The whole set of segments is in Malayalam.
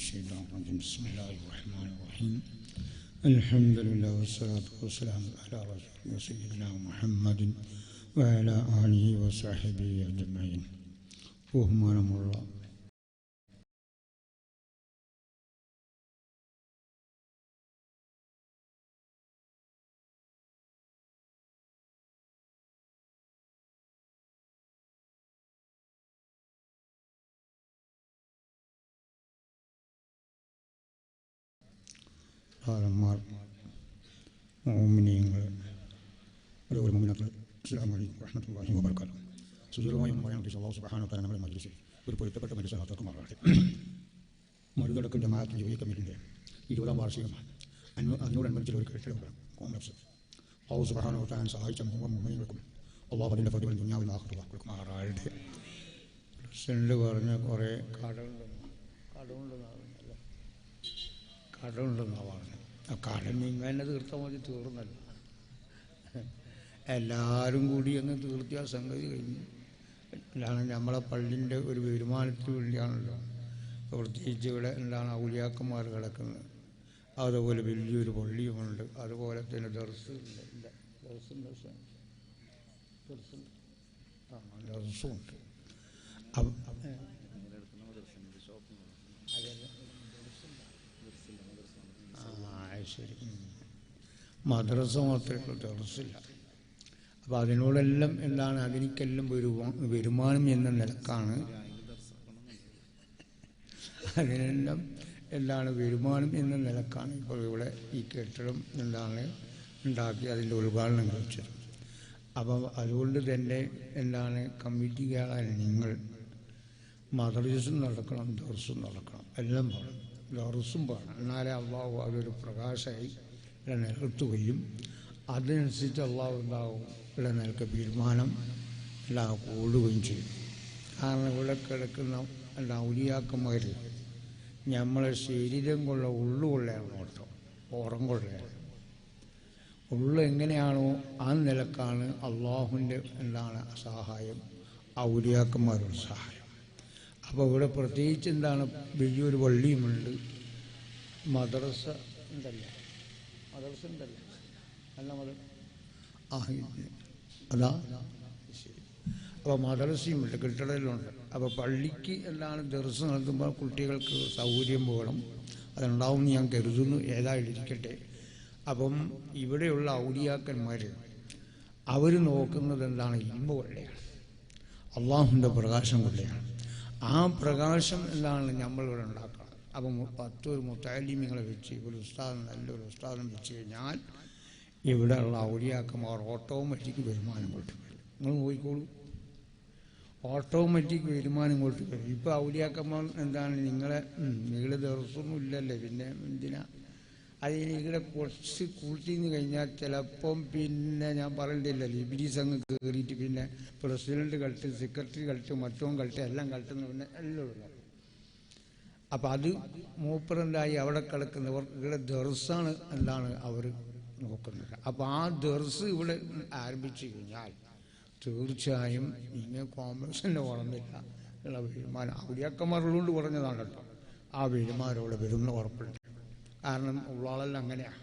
الشيطان الرجيم بسم الله الرحمن الرحيم الحمد لله والصلاة والسلام على رسول سيدنا محمد وعلى آله وصحبه أجمعين ബഹുമാനമുള്ള ധാരന്മാർ മോമിനിയങ്ങൾ അതുപോലെ മോമിനാക്കൾ അസ്സലാമു അലൈക്കും വറഹ്മത്തുള്ളാഹി വബറകാതുഹു. സുദീർഘമായി പറയാൻ അല്ലാഹു സുബ്ഹാനഹു വ തആല നമ്മുടെ മജ്ലിസിൽ ഒരു പൊരുത്തപ്പെട്ട മജ്ലിസാക്കി മാറട്ടെ. മറുകടക്കും ജമാഅത്ത് ജമീഅ കമ്മിറ്റിയുടെ 20ാം വാർഷികമാണ്. അതിനോടനുബന്ധിച്ചുള്ള ഒരു കെട്ടിടമാണ് കോംപ്ലക്സ്. അല്ലാഹു സുബ്ഹാനഹു വ തആല സഹായിച്ച മുഅ്മിനീങ്ങൾക്കും അല്ലാഹു അതിൻ്റെ ഫضل ദുനിയാവിൽ ആഖിറത്തിൽ മാറാട്ടെ. പ്രസിഡന്റ് പറഞ്ഞ കുറേ കടമുണ്ടെന്നാണ് പറഞ്ഞത്. ആ കടം ഇങ്ങനെ തീർത്താൽ മതി, തീർന്നല്ല. എല്ലാവരും കൂടി അങ്ങ് തീർത്തി ആ സംഗതി കഴിഞ്ഞു. എന്താണ് നമ്മളെ പള്ളിൻ്റെ ഒരു വരുമാനത്തിന് വേണ്ടിയാണല്ലോ. പ്രത്യേകിച്ച് ഇവിടെ എന്താണ് ഔലിയാക്കന്മാർ കിടക്കുന്നത്. അതുപോലെ വലിയൊരു പള്ളിയുമുണ്ട്. അതുപോലെ തന്നെ ദർസുണ്ട്. ശരി, മദ്രസ മാത്രമേ ദർസില്ല. അപ്പോൾ അതിനോടെല്ലാം എന്താണ് അതിനേക്കെല്ലാം വരുമാനം എന്ന നിലക്കാണ്, അതിനെല്ലാം എന്താണ് വരുമാനം എന്ന നിലക്കാണ് ഇപ്പോൾ ഇവിടെ ഈ കെട്ടിടം എന്താണ് ഉണ്ടാക്കി അതിൻ്റെ ഉദ്ഘാടനം കഴിച്ചത്. അപ്പം അതുകൊണ്ട് തന്നെ എന്താണ് കമ്മിറ്റിക്കാരായ നിങ്ങൾ മദ്രസും നടക്കണം, ദർസും നടക്കണം, എല്ലാം വേണം. ദർസും വേണം. എന്നാലേ അള്ളാഹു അതൊരു പ്രകാശമായി ഇവിടെ നിലനിർത്തുകയും അതിനനുസരിച്ച് അള്ളാഹു ഉണ്ടാവും ഇവിടെ നിൽക്ക് തീരുമാനം എല്ലാം കൂടുകയും ചെയ്യും. കാരണം ഇവിടെ കിടക്കുന്ന എല്ലാ ഔലിയാക്കന്മാർ നമ്മളെ ശരീരം കൊള്ള ഉള്ളുകൊള്ളയാണ് നോട്ടം, പുറം കൊള്ളയാണ്. ഉള്ളു എങ്ങനെയാണോ ആ നിലക്കാണ് അള്ളാഹുവിൻ്റെ എന്താണ് സഹായം, ഔലിയാക്കന്മാരുടെ സഹായം. അപ്പോൾ ഇവിടെ പ്രത്യേകിച്ച് എന്താണ് വലിയൊരു പള്ളിയുമുണ്ട്, മദ്രസ ഉണ്ടല്ലോ, മദ്രസ ഉണ്ടല്ലോ, അല്ല അതാ ശരി. അപ്പോൾ മദ്രസയുമുണ്ട്, കെട്ടിടയിലുണ്ട്. അപ്പോൾ പള്ളിക്ക് എന്താണ് ദർസ് നടത്തുമ്പോൾ കുട്ടികൾക്ക് സൗകര്യം വേണം, അതുണ്ടാവും ഞാൻ കരുതുന്നു. ഏതായാലിരിക്കട്ടെ. അപ്പം ഇവിടെയുള്ള ഔലിയാക്കന്മാർ അവർ നോക്കുന്നത് എന്താണ്, ഇൽമു കൊള്ളയാണ്, അള്ളാഹുവിൻ്റെ പ്രകാശം കൊള്ളയാണ്. ആ പ്രകാശം എന്താണ് നമ്മളിവിടെ ഉണ്ടാക്കണം. അപ്പം 10 മുത്തഅല്ലിമീങ്ങളെ വെച്ച് ഒരു ഉസ്താദ്, നല്ലൊരു ഉസ്താദം വെച്ച് കഴിഞ്ഞാൽ ഇവിടെയുള്ള ഔലിയാക്കന്മാർ ഓട്ടോമാറ്റിക് വരുമാനം കൊണ്ടു വരും. നിങ്ങൾ നോക്കിക്കോളൂ, ഓട്ടോമാറ്റിക് വരുമാനം കൊണ്ടു വരും. ഇപ്പോൾ ഔലിയാക്കന്മാർ എന്താണ് നിങ്ങളെ ദിവസമൊന്നും ഇല്ലല്ലേ, പിന്നെ എന്തിനാ അതിന് ഇവിടെ കുറച്ച് കൂട്ടിന്ന് കഴിഞ്ഞാൽ ചിലപ്പം പിന്നെ ഞാൻ പറയണ്ടില്ലല്ലോ, ഇബ്ലീസ് അങ്ങ് കയറിയിട്ട് പിന്നെ പ്രസിഡന്റ് കളിട്ട്, സെക്രട്ടറി കളിട്ട്, മറ്റോൻ കളിട്ട്, എല്ലാം കളിട്ടുന്ന പിന്നെ എല്ലാം ഉള്ളത്. അപ്പം അത് മൂപ്പറെന്തായി അവിടെ കിടക്കുന്നവർ ഇവിടെ ദർസാണ് എന്താണ് അവർ നോക്കുന്നത്. അപ്പോൾ ആ ദർസ് ഇവിടെ ആരംഭിച്ചു കഴിഞ്ഞാൽ തീർച്ചയായും ഇങ്ങനെ കോൺഗ്രസിൻ്റെ വളർന്നില്ല ഉള്ള വരുമാനം ഔലിയാക്കന്മാരുള്ളതുകൊണ്ട് കുറഞ്ഞതാണ് കേട്ടോ. ആ വരുമാനോടെ വരുന്ന ഉറപ്പുണ്ട്. കാരണം ഉള്ളാളെല്ലാം അങ്ങനെയാണ്.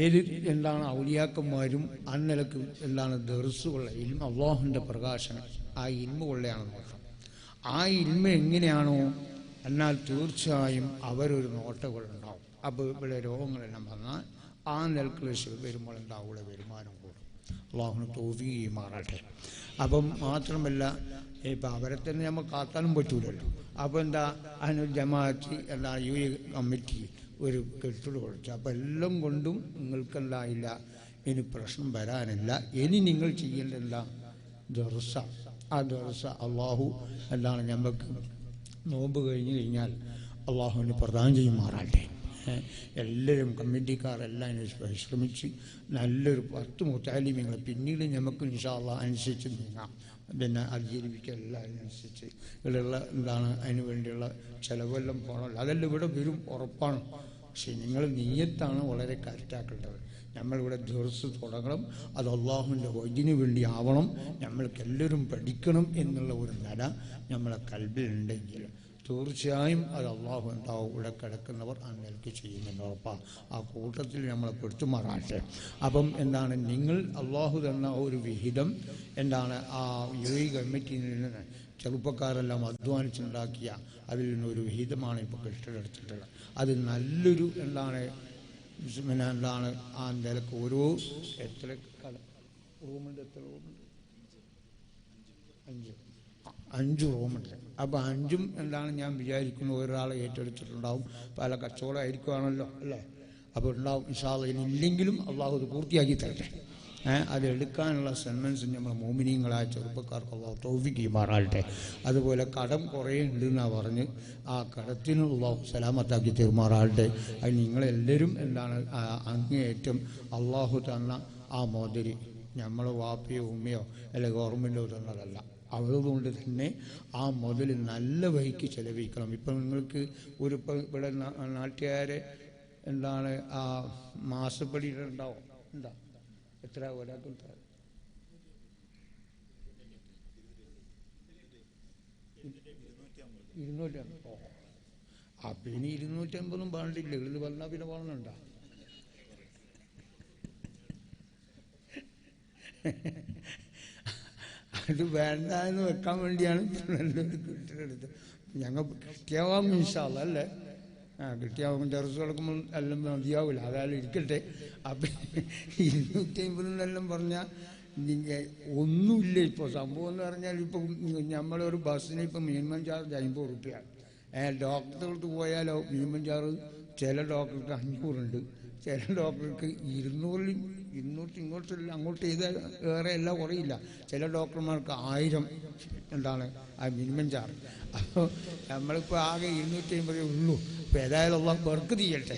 ഏത് എന്താണ് ഔലിയാക്കന്മാരും അന്നിലക്ക് എന്താണ് ദർസുള്ള ഇൽമ, അള്ളാഹുവിൻ്റെ പ്രകാശനം, ആ ഇൽമ കൊള്ളയാണ് നോട്ടം. ആ ഇൽമ എങ്ങനെയാണോ എന്നാൽ തീർച്ചയായും അവരൊരു നോട്ടകളുണ്ടാവും. അപ്പോൾ ഇവിടെ രോഗങ്ങളെല്ലാം വന്നാൽ ആ നിലക്കുള്ള വരുമ്പോൾ ഉണ്ടാവുള്ള വരുമാനം കൂടും. അള്ളാഹുവിന് തൗഫീഖ് മാറട്ടെ. അപ്പം മാത്രമല്ല ഇപ്പം അവരെ തന്നെ നമുക്ക് കാത്താനും പറ്റൂലല്ലോ. അപ്പോൾ എന്താ അതിനൊരു ജമാഅത്ത് എന്താ കമ്മിറ്റി ഒരു കെട്ടിടം കൊടുത്തു. അപ്പോൾ എല്ലാം കൊണ്ടും നിങ്ങൾക്കെന്തായില്ല, ഇനി പ്രശ്നം വരാനില്ല. ഇനി നിങ്ങൾ ചെയ്യേണ്ടതെന്താ, ദർസ. ആ ദർസ അള്ളാഹു എന്താണ് നമുക്ക് നോമ്പ് കഴിഞ്ഞ് കഴിഞ്ഞാൽ അള്ളാഹുവിന് പ്രദാനം ചെയ്യുമാറാട്ടെ. എല്ലാവരും കമ്മിറ്റിക്കാരെല്ലാം പരിശ്രമിച്ച് നല്ലൊരു 10 മുത്തഅല്ലിമീങ്ങൾ പിന്നീട് നമുക്ക് ഇൻഷാ അല്ലാഹ് അനുസരിച്ച് നീങ്ങാം. പിന്നെ അതിജീവിക്കുക അതിനനുസരിച്ച് ഇവിടെയുള്ള എന്താണ് അതിന് വേണ്ടിയുള്ള ചിലവെല്ലാം പോകണമല്ലോ. അതെല്ലാം ഇവിടെ വരും, ഉറപ്പാണ്. പക്ഷേ നിങ്ങൾ നീയത്താണ് വളരെ കറക്റ്റാക്കേണ്ടത്. നമ്മളിവിടെ ദർസ് തുടങ്ങണം, അത് അള്ളാഹുവിൻ്റെ വജീന് വേണ്ടി ആവണം, നമ്മൾക്ക് എല്ലാവരും പഠിക്കണം എന്നുള്ള ഒരു നില നമ്മളെ കൽബിലുണ്ടെങ്കിൽ തീർച്ചയായും അത് അള്ളാഹു എന്താവും ഇവിടെ കിടക്കുന്നവർ ആ നിലയ്ക്ക് ചെയ്യുമെന്ന് ഉറപ്പാണ്. ആ കൂട്ടത്തിൽ നമ്മളെ പെടുത്തുമാറാട്ടെ. അപ്പം എന്താണ് നിങ്ങൾ അള്ളാഹു തന്ന ഒരു വിഹിതം എന്താണ് ആ UAE കമ്മിറ്റിയിൽ നിന്ന് ചെറുപ്പക്കാരെല്ലാം അധ്വാനിച്ചുണ്ടാക്കിയ അതിൽ നിന്നൊരു വിഹിതമാണ് ഇപ്പോൾ കെട്ടിടത്തിട്ടുള്ളത്. അത് നല്ലൊരു എന്താണ് പിന്നെ എന്താണ് ആ നിലക്ക് ഓരോ എത്ര റൂമുണ്ട്, എത്ര റൂമുണ്ട്? 5 റൂമുണ്ട്. അപ്പോൾ 5ഉം എന്താണ് ഞാൻ വിചാരിക്കുന്നു ഒരാളെ ഏറ്റെടുത്തിട്ടുണ്ടാവും. പല കച്ചവടമായിരിക്കുവാണല്ലോ അല്ലേ? അപ്പോൾ ഉണ്ടാവും ഇൻഷാ അല്ലാഹ്. ഇല്ലെങ്കിലും അള്ളാഹു അത് പൂർത്തിയാക്കി തരട്ടെ. അതെടുക്കാനുള്ള സെൻമെൻസ് നമ്മുടെ മോമിനിയങ്ങളായ ചെറുപ്പക്കാർക്ക് അള്ളാഹു തൗഫീഖ് ചെയ്യുമാറാകട്ടെ. അതുപോലെ കടം കുറേ ഉണ്ടെന്നാണ് പറഞ്ഞ് ആ കടത്തിന് അള്ളാഹു സലാമത്താക്കി തീർമാറാകട്ടെ. അത് നിങ്ങളെല്ലാവരും എന്താണ് അങ്ങേയറ്റം അള്ളാഹു തന്ന ആ മോദരി നമ്മൾ വാപ്പയോ ഉമ്മയോ അല്ലെ ഗവൺമെൻറ്റോ തന്നതല്ല. അതുകൊണ്ട് തന്നെ ആ മുതൽ നല്ല വഴിക്ക് ചെലവഴിക്കണം. ഇപ്പം നിങ്ങൾക്ക് ഒരു ഇവിടെ നാട്ടുകാരെ എന്താണ് ആ മാസപ്പടി ഉണ്ടാവും. എന്താ എത്ര ഒരാൾക്ക് 250. അപ്പം ഇനി 250 പാടില്ല. ഇത് വന്നാൽ പിന്നെ പാടുന്നുണ്ടോ? അത് വേണ്ട എന്ന് വെക്കാൻ വേണ്ടിയാണ് നല്ലൊരു കെട്ടിടത്ത് ഞങ്ങൾ കിട്ടിയാവാം ഇൻഷാ അല്ലാഹ് അല്ലേ? കിട്ടിയാവും. ചെറുസ് കൊടുക്കുമ്പോൾ എല്ലാം മതിയാവില്ല. അതായാലും ഇരിക്കട്ടെ. അപ്പം 250 എന്നെല്ലാം പറഞ്ഞാൽ ഒന്നുമില്ല. ഇപ്പോൾ സംഭവം എന്ന് പറഞ്ഞാൽ ഇപ്പം നമ്മളൊരു ബസ്സിന് ഇപ്പം മിനിമം ചാർജ് 50 റുപ്യാണ്. ഡോക്ടർക്ക് പോയാലോ മിനിമം ചാർജ് ചില ഡോക്ടർക്ക് 500 ചില ഡോക്ടർക്ക് 200 ഇങ്ങോട്ടില്ല അങ്ങോട്ട് ചെയ്താൽ വേറെ എല്ലാം കുറയില്ല. ചില ഡോക്ടർമാർക്ക് 1000 എന്താണ് ആ മിനിമം ചാർജ്. അപ്പോൾ നമ്മളിപ്പോൾ ആകെ 250 ഉള്ളൂ. അപ്പോൾ ഏതായാലും അള്ളാഹു ബർക്കത്ത് ചെയ്യട്ടെ.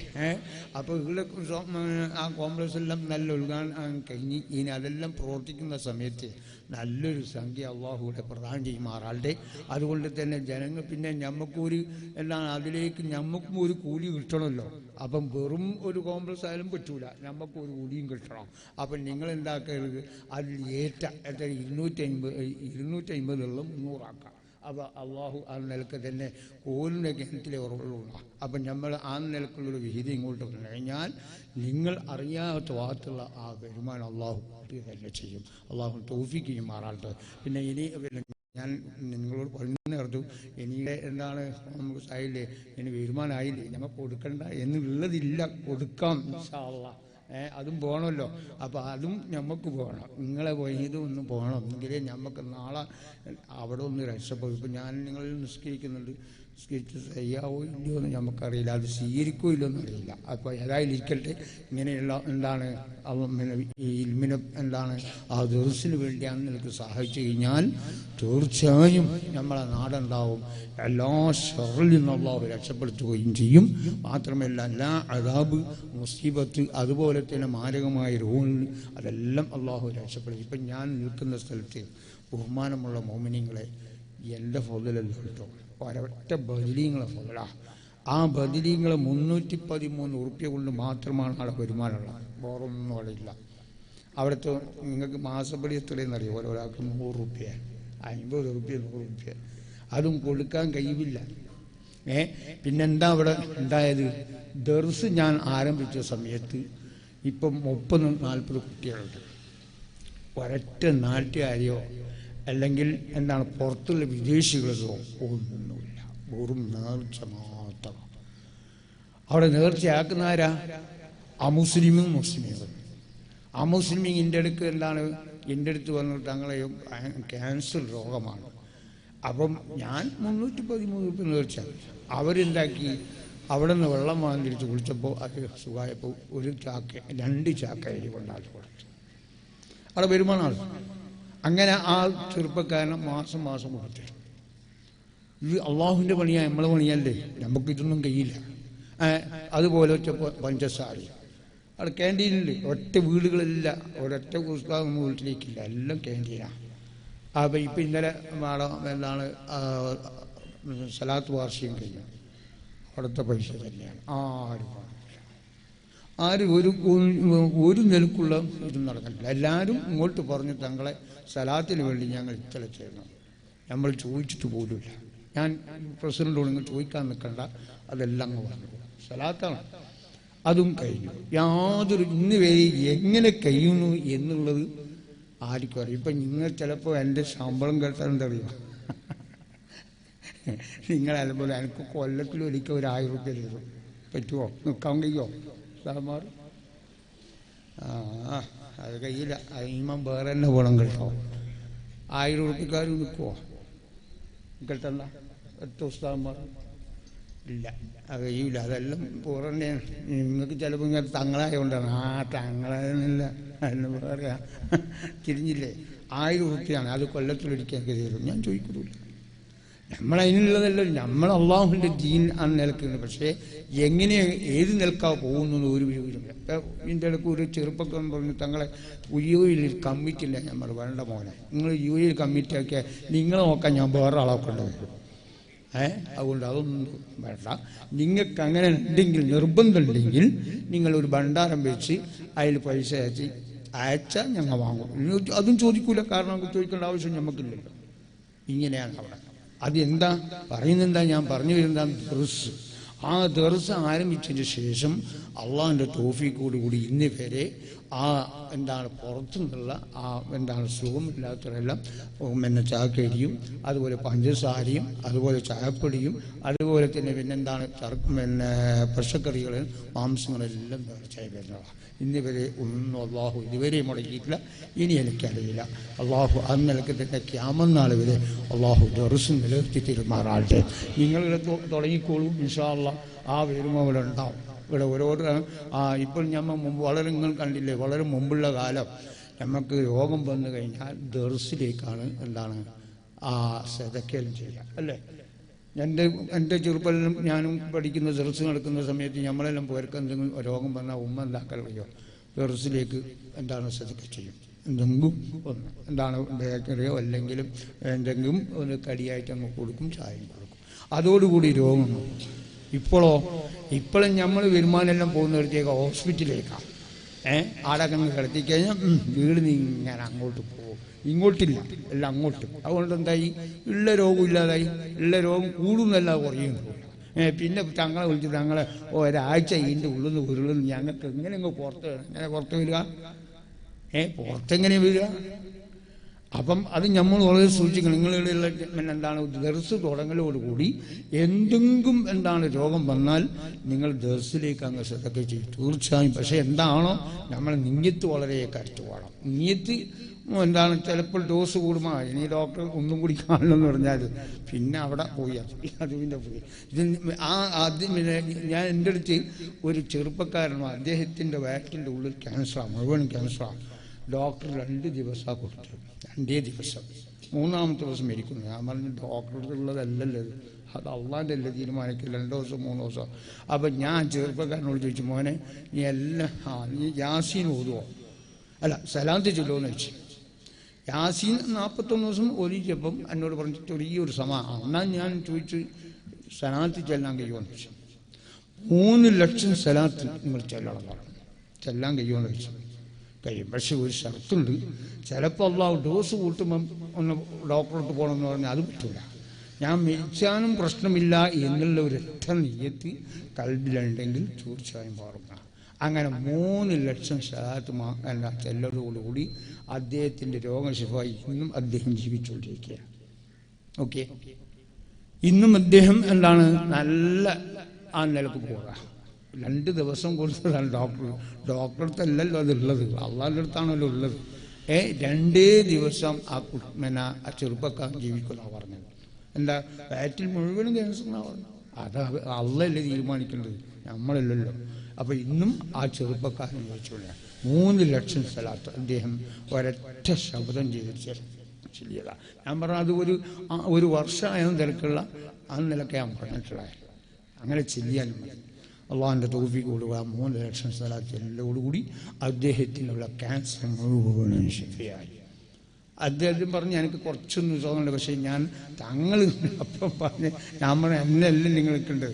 അപ്പോൾ ഇവിടെ ആ കോംപ്ലക്സ് എല്ലാം നല്ല ഉദ്ഘാടനം കഴിഞ്ഞ് ഇനി അതെല്ലാം പ്രവർത്തിക്കുന്ന സമയത്ത് നല്ലൊരു സംഖ്യ അള്ളാഹു ഇവിടെ പ്രദാനം ചെയ്യുമാറാളുടെ. അതുകൊണ്ട് തന്നെ ജനങ്ങൾ പിന്നെ ഞമ്മക്കൊരു എന്താണ് അതിലേക്ക് ഞമ്മക്കും ഒരു കൂലി കിട്ടണമല്ലോ. അപ്പം വെറും ഒരു കോംപ്ലക്സ് ആയാലും പറ്റൂല, ഞമ്മക്കൊരു കൂലിയും കിട്ടണം. അപ്പം നിങ്ങൾ എന്താക്കരുത്, അതിൽ ഏറ്റ 250 300 ആക്കാം. അപ്പോൾ അള്ളാഹു ആ നിലക്ക് തന്നെ കോലിൻ്റെ കിണറ്റിലെ ഉറവുള്ളൂ. അപ്പം നമ്മൾ ആ നിലക്കുള്ളൊരു വിഹിതം ഇങ്ങോട്ട് വന്നു കഴിഞ്ഞാൽ നിങ്ങൾ അറിയാത്ത ഭാഗത്തുള്ള ആ വരുമാനം അള്ളാഹു തന്നെ ചെയ്യും. അള്ളാഹു തൗഫീഖ് ചെയ്യുമാറാട്ടെ. പിന്നെ ഇനി ഞാൻ നിങ്ങളോട് പറഞ്ഞു ഇനിയുടെ എന്താണ് നമുക്ക് ആയില്ലേ, ഇനി വരുമാനമായില്ലേ, ഞങ്ങൾ കൊടുക്കണ്ട എന്നുള്ളതില്ല, കൊടുക്കാം ഇൻഷാ അല്ലാഹ്. അതും പോകണമല്ലോ. അപ്പോൾ അതും നമുക്ക് പോകണം. നിങ്ങളെ വൈദ്യുതി ഒന്ന് പോകണം. എങ്കിലേ നമുക്ക് നാളെ അവിടെ ഒന്ന് രക്ഷപ്പെടും. ഇപ്പം ഞാൻ നിങ്ങളിൽ നിസ്കരിക്കുന്നുണ്ട്, നിസ്കരിച്ച് ചെയ്യാവോ ഇല്ലയോ എന്ന് നമുക്കറിയില്ല, അത് സ്വീകരിക്കോ ഇല്ലയെന്ന് അറിയില്ല. അപ്പോൾ ഏതായാലും ഇരിക്കട്ടെ. ഇങ്ങനെയുള്ള എന്താണ് ഈ ഇൽമിനെ എന്താണ് ആ ദർസിന് വേണ്ടിയാണ് നിങ്ങൾക്ക് സഹായിച്ചു കഴിഞ്ഞാൽ തീർച്ചയായും നമ്മളെ നാടുണ്ടാവും. എല്ലാ ഷറിൽ നിന്നുള്ളവർ രക്ഷപ്പെടുത്തുകയും ചെയ്യും. മാത്രമല്ല എല്ലാ അദാബ് മുസീബത്ത് അതുപോലെ തന്നെ മാരകമായ രോഗങ്ങൾ അതെല്ലാം അള്ളാഹു രക്ഷപ്പെടും. ഇപ്പം ഞാൻ നിൽക്കുന്ന സ്ഥലത്ത് ബഹുമാനമുള്ള മോമിനിങ്ങളെ എൻ്റെ ഫضലല്ല കേട്ടോ, ഒരൊറ്റ ബദലീങ്ങളെ ഫضല. ആ ബദലീങ്ങളെ 313 ഉറുപ്യ കൊണ്ട് മാത്രമാണ് അവിടെ വരുമാനമുള്ളത്. വേറൊന്നും അവിടെ ഇല്ല. അവിടുത്തെ നിങ്ങൾക്ക് മാസപ്പടി എത്രയെന്നറിയോ? ഒരാൾക്ക് 100 റുപ്യ, 50 റുപ്യ, 100 റുപ്യ. അതും കൊടുക്കാൻ കഴിയില്ല. പിന്നെന്താ അവിടെ ഉണ്ടായത്? ദർസ് ഞാൻ ആരംഭിച്ച സമയത്ത് ഇപ്പം 30-40 കുട്ടികളുണ്ട്. ഒരൊറ്റ നാട്ടുകാരെയോ അല്ലെങ്കിൽ എന്താണ് പുറത്തുള്ള വിദേശികളോ ഒന്നുമില്ല. വെറും നേർച്ച മാത്രം. അവിടെ നേർച്ചയാക്കുന്ന ആരാ? അമുസ്ലിമും മുസ്ലിമും. അമുസ്ലിമിൻ്റെ അടുക്ക് എന്താണ് എൻ്റെ അടുത്ത് വന്നിട്ട് തങ്ങളെ ക്യാൻസർ രോഗമാണ്. അപ്പം ഞാൻ 313 രൂപ നേർച്ച. അവരെന്താക്കി, അവിടെ നിന്ന് വെള്ളം വാങ്ങിച്ച് കുളിച്ചപ്പോൾ അത് സുഖമായപ്പോൾ 2 ചാക്ക അരി കൊണ്ടാക്കി കൊടുത്തു. അവിടെ വരുമാനമാണ്. അങ്ങനെ ആ ചെറുപ്പക്കാരനെ മാസം കൊടുത്തു. ഇത് അള്ളാഹുവിൻ്റെ പണിയാണ്, നമ്മളെ പണിയല്ലേ, നമുക്കിതൊന്നും കഴിയില്ല. അതുപോലെ പഞ്ചസാര അവിടെ ക്യാൻറ്റീനിൽ ഒറ്റ വീടുകളില്ല, ഒരൊറ്റ പുസ്തകം വീട്ടിലേക്കില്ല, എല്ലാം ക്യാൻറ്റീനാണ്. അപ്പം ഇപ്പം ഇന്നലെ മാഡം എന്താണ് സലാത്ത് വാർഷികം കഴിഞ്ഞു. അവിടുത്തെ പൈസ തന്നെയാണ്. ആരും ഒരു നിലക്കുള്ള ഇതും നടക്കുന്നില്ല. എല്ലാവരും ഇങ്ങോട്ട് പറഞ്ഞു തങ്ങളെ സലാത്തിന് വേണ്ടി ഞങ്ങൾ ഇത്തല ചെയ്യണം. നമ്മൾ ചോദിച്ചിട്ട് പോലുമില്ല. ഞാൻ പ്രസിഡന്റോട് നിങ്ങൾ ചോദിക്കാൻ നിൽക്കണ്ട, അതെല്ലാം അങ്ങ് പറഞ്ഞു. സലാത്താണ്. അതും കഴിഞ്ഞു. യാതൊരു ഇന്ന് വരെ എങ്ങനെ കഴിയുന്നു എന്നുള്ളത് ആർക്കും അറിയും. ഇപ്പം നിങ്ങൾ ചിലപ്പോൾ എൻ്റെ ശമ്പളം കേട്ടാൽ എന്താ അറിയുമോ? നിങ്ങളതുപോലെ എനിക്ക് കൊല്ലത്തിൽ ഒരിക്കൽ ഒരു 1000 രൂപ തരും. പറ്റുമോ? നിൽക്കാൻ കഴിയുമോ സാമാർ? അത് കഴിയില്ല. അതിന്മ വേറെ തന്നെ ഗുണം കേട്ടോ. 1000 രൂപക്കാർ നിൽക്കുമോ? കേട്ടല്ല എത്ര ഉസ്താദന്മാർ ഇല്ല, അത് കഴിയില്ല. അതെല്ലാം പുറന്നെ. നിങ്ങൾക്ക് ചിലപ്പോൾ ഇങ്ങനെ തങ്ങളായതുകൊണ്ടാണ്. തങ്ങളായെന്നില്ല, അതിന് പറയാ തിരിഞ്ഞില്ലേ? 1000 രൂപയാണ്. അത് കൊല്ലത്തിലൊരിക്കാൻ തരും. ഞാൻ ചോദിക്കുന്നില്ല. നമ്മളതിനുള്ളതല്ല. നമ്മൾ അള്ളാഹുവിൻ്റെ ദീൻ ആ നിലക്കുന്നുണ്ട്. പക്ഷേ എങ്ങനെ ഏത് നിലക്കാ പോകുന്നു ഒരു വിവരമില്ല. ഇതിൻ്റെ ഇടയ്ക്ക് ഒരു ചെറുപ്പക്കാരൻ പറഞ്ഞു, തങ്ങളെ UAE കമ്മിറ്റി ഇല്ല. നമ്മൾ വേണ്ട മോനെ, നിങ്ങൾ UAE കമ്മിറ്റി ആക്കിയാൽ നിങ്ങളെ നോക്കാൻ ഞാൻ വേറെ ആളെ കൊണ്ടുവരും. അതുകൊണ്ട് അതൊന്നും വേണ്ട. നിങ്ങൾക്ക് അങ്ങനെ ഉണ്ടെങ്കിൽ, നിർബന്ധമുണ്ടെങ്കിൽ നിങ്ങളൊരു ഭണ്ഡാരം വെച്ച് അതിൽ പൈസ അയച്ചാൽ ഞങ്ങൾ വാങ്ങും. അതും ചോദിക്കൂല. കാരണം നമുക്ക് ചോദിക്കേണ്ട ആവശ്യം നമുക്കില്ലല്ലോ. ഇങ്ങനെയാണ് അവിടെ. അതെന്താ പറയുന്നെന്താ ഞാൻ പറഞ്ഞു വരുന്ന ദർസ്. ആ ദർസ് ആരംഭിച്ചതിന് ശേഷം അള്ളാഹിൻ്റെ തൗഫീഖോടുകൂടി ഇന്ന് വരെ പുറത്തു നിന്നുള്ള സുഖമില്ലാത്തവരെല്ലാം ചാക്കരിയും അതുപോലെ പഞ്ചസാരയും അതുപോലെ ചായപ്പൊടിയും അതുപോലെ തന്നെ പച്ചക്കറികളും മാംസങ്ങളെല്ലാം നേർച്ചയായി വരുന്നതാണ്. ഇന്ന് വരെ ഒന്നും അള്ളാഹു ഇതുവരെ മുടക്കിയിട്ടില്ല. ഇനി എനിക്കറിയില്ല. അള്ളാഹു ആ നിലക്ക് തന്നെ ക്യാമനാൾ വരെ അള്ളാഹു ദർസ് നിലനിർത്തി തീരുമാറാട്ടെ. നിങ്ങളിവിടെ തുടങ്ങിക്കോളും ഇൻഷാ അള്ളാഹ്. ആ വരുമ്പോൾ ഇവിടെ ഉണ്ടാവും. ഇവിടെ ഓരോരോ ഇപ്പോൾ നമ്മൾ മുമ്പ് വളരെ നിങ്ങൾ കണ്ടില്ലേ, വളരെ മുമ്പുള്ള കാലം നമുക്ക് രോഗം വന്നു കഴിഞ്ഞാൽ ദർസിലേക്കാണ് സദക്കയെല്ലാം ചെയ്യുക അല്ലേ? എൻ്റെ ചെറുപ്പം ഞാനും പഠിക്കുന്ന ദർസ് നടക്കുന്ന സമയത്ത് നമ്മളെല്ലാം പേർക്ക് എന്തെങ്കിലും രോഗം വന്നാൽ ഉമ്മ എന്താക്കറിയോ? ദർസിലേക്ക് സദക്ക ചെയ്യും. എന്തെങ്കിലും ബേക്കറിയോ അല്ലെങ്കിലും എന്തെങ്കിലും ഒരു കടിയായിട്ട് അങ്ങ് കൊടുക്കും, ചായയും കൊടുക്കും. അതോടുകൂടി രോഗം. ഇപ്പോഴും നമ്മൾ വരുമാനമെല്ലാം പോകുന്നിടത്തേക്ക് ഹോസ്പിറ്റലിലേക്കാണ്. ആടക്കങ്ങ് കിടത്തിക്കഴിഞ്ഞാൽ വീട് ഇങ്ങനെ അങ്ങോട്ട് പോകും. ഇങ്ങോട്ടില്ല, എല്ലാം അങ്ങോട്ട്. അതുകൊണ്ട് എന്തായി? ഉള്ള രോഗം ഇല്ലാതായി. ഉള്ള രോഗം കൂടുന്നല്ല കുറയുന്നു. പിന്നെ തങ്ങളെ വിളിച്ച് തങ്ങളെ ഒരാഴ്ച ഇതിൻ്റെ ഉള്ളിൽ നിന്ന് ഉരുളുന്നു. ഞങ്ങൾക്ക് എങ്ങനെ പുറത്ത് വരിക? പുറത്തെങ്ങനെ വരിക? അപ്പം അത് നമ്മൾ വളരെ സൂക്ഷിക്കണം. നിങ്ങളുള്ള ദർസ് തുടങ്ങലോടുകൂടി എന്തെങ്കിലും രോഗം വന്നാൽ നിങ്ങൾ ദർസിലേക്ക് അങ്ങ് സദക്ക ചെയ്യും തീർച്ചയായും. പക്ഷെ എന്താണോ നമ്മൾ നിയ്യത്ത് വളരെ കരുത്തുവേണം. നിയ്യത്ത് ചിലപ്പോൾ ഡോസ് കൂടുമ്പോൾ ഇനി ഡോക്ടർ ഒന്നും കൂടി കാണണമെന്ന് പറഞ്ഞാൽ പിന്നെ അവിടെ പോയി അത് പിന്നെ പോയി. ഞാൻ എൻ്റെ അടുത്ത് ഒരു ചെറുപ്പക്കാരനോ അദ്ദേഹത്തിൻ്റെ വയറ്റിൻ്റെ ഉള്ളിൽ ക്യാൻസറാണ്, മുഴുവൻ ക്യാൻസറാണ്. ഡോക്ടർ 2 ദിവസമാണ് കൊടുത്തത്. 2 ദിവസം. 3-ാമത്തെ ദിവസം മരിക്കുന്നു. ഞാൻ പറഞ്ഞു ഡോക്ടറുള്ളതല്ലല്ലോ, അത് അള്ളാൻ്റെ അല്ലേ തീരുമാനിക്കില്ല. 2 ദിവസം 3 ദിവസം. അപ്പം ഞാൻ ചെറുപ്പക്കാരനോട് ചോദിച്ചു, മോനെ നീ നീ യാസീൻ ഓതുവോ? അല്ല സലാത്ത് ചൊല്ലുമോയെന്ന് ചോദിച്ചു. യാസീൻ 41 ദിവസം ഓതിച്ചപ്പം എന്നോട് പറഞ്ഞിട്ട് ഈ ഒരു എന്നാൽ ഞാൻ ചോദിച്ചു സലാത്ത് ചെല്ലാൻ കഴിയുമെന്ന് ചോദിച്ചു. 3 ലക്ഷം സലാത്ത് നിങ്ങൾ ചെല്ലണം പറഞ്ഞു. ചെല്ലാൻ കഴിയുമെന്ന് ചോദിച്ചു. കഴിയും. പക്ഷെ ഒരു ഷർത്തുണ്ട്. ചിലപ്പോൾ അള്ളാഹു ഡോസ് കൂട്ടുമ്പം ഒന്ന് ഡോക്ടറോട്ട് പോകണമെന്ന് പറഞ്ഞാൽ അത് പറ്റില്ല. ഞാൻ മരിച്ചാനും പ്രശ്നമില്ല എന്നുള്ള ഒരൊറ്റ നിയ്യത്ത് കൽബിലുണ്ടെങ്കിൽ തീർച്ചയായും പാടുക. അങ്ങനെ 3 ലക്ഷം സലാത്ത് ചെല്ലലോടുകൂടി അദ്ദേഹത്തിൻ്റെ രോഗശിഫായി ഇന്നും അദ്ദേഹം ജീവിച്ചുകൊണ്ടിരിക്കുക. ഓക്കെ, ഇന്നും അദ്ദേഹം നല്ല ആ നിലക്ക് പോവുക. 2 ദിവസം കൊടുത്തതാണ് ഡോക്ടറുടെ അടുത്തല്ലല്ലോ അതുള്ളത്, അള്ളാഹിൻ്റെ അടുത്താണല്ലോ ഉള്ളത്. 2 ദിവസം ആ ചെറുപ്പക്കാരൻ ജീവിക്കുമെന്നാണ് പറഞ്ഞത്. വയറ്റിൽ മുഴുവനും ക്യാൻസർ എന്നാണ് പറഞ്ഞത്. അത് അള്ളല്ലേ തീരുമാനിക്കേണ്ടത്, നമ്മളല്ലല്ലോ. അപ്പോൾ ഇന്നും ആ ചെറുപ്പക്കാരൻ ചോദിച്ചോളൂ 3 ലക്ഷം സലാത്ത് അദ്ദേഹം ഒരൊറ്റ ശബ്ദം ചെയ്തിട്ട് ശരിയതാണ്. ഞാൻ പറഞ്ഞത് അത് ഒരു വർഷമായ തിരക്കുള്ള ആ നിലയ്ക്ക് ഞാൻ പറഞ്ഞിട്ടുള്ളത്. അങ്ങനെ ചെയ്യാനും മതി. അള്ളാഹിൻ്റെ തൗഫീഖ് കൊടുക്കുക. 3 ലക്ഷം സലാത്ത് എല്ലോടുകൂടി അദ്ദേഹത്തിനുള്ള ക്യാൻസർ മുഴുവനും ശിഫയായി. അദ്ദേഹം പറഞ്ഞ് എനിക്ക് കുറച്ചൊന്നും തോന്നുന്നുണ്ട്. പക്ഷേ ഞാൻ തങ്ങൾ അപ്പം പറഞ്ഞ് ഞാൻ പറഞ്ഞ എന്നെല്ലാം നിങ്ങൾക്കുണ്ട്.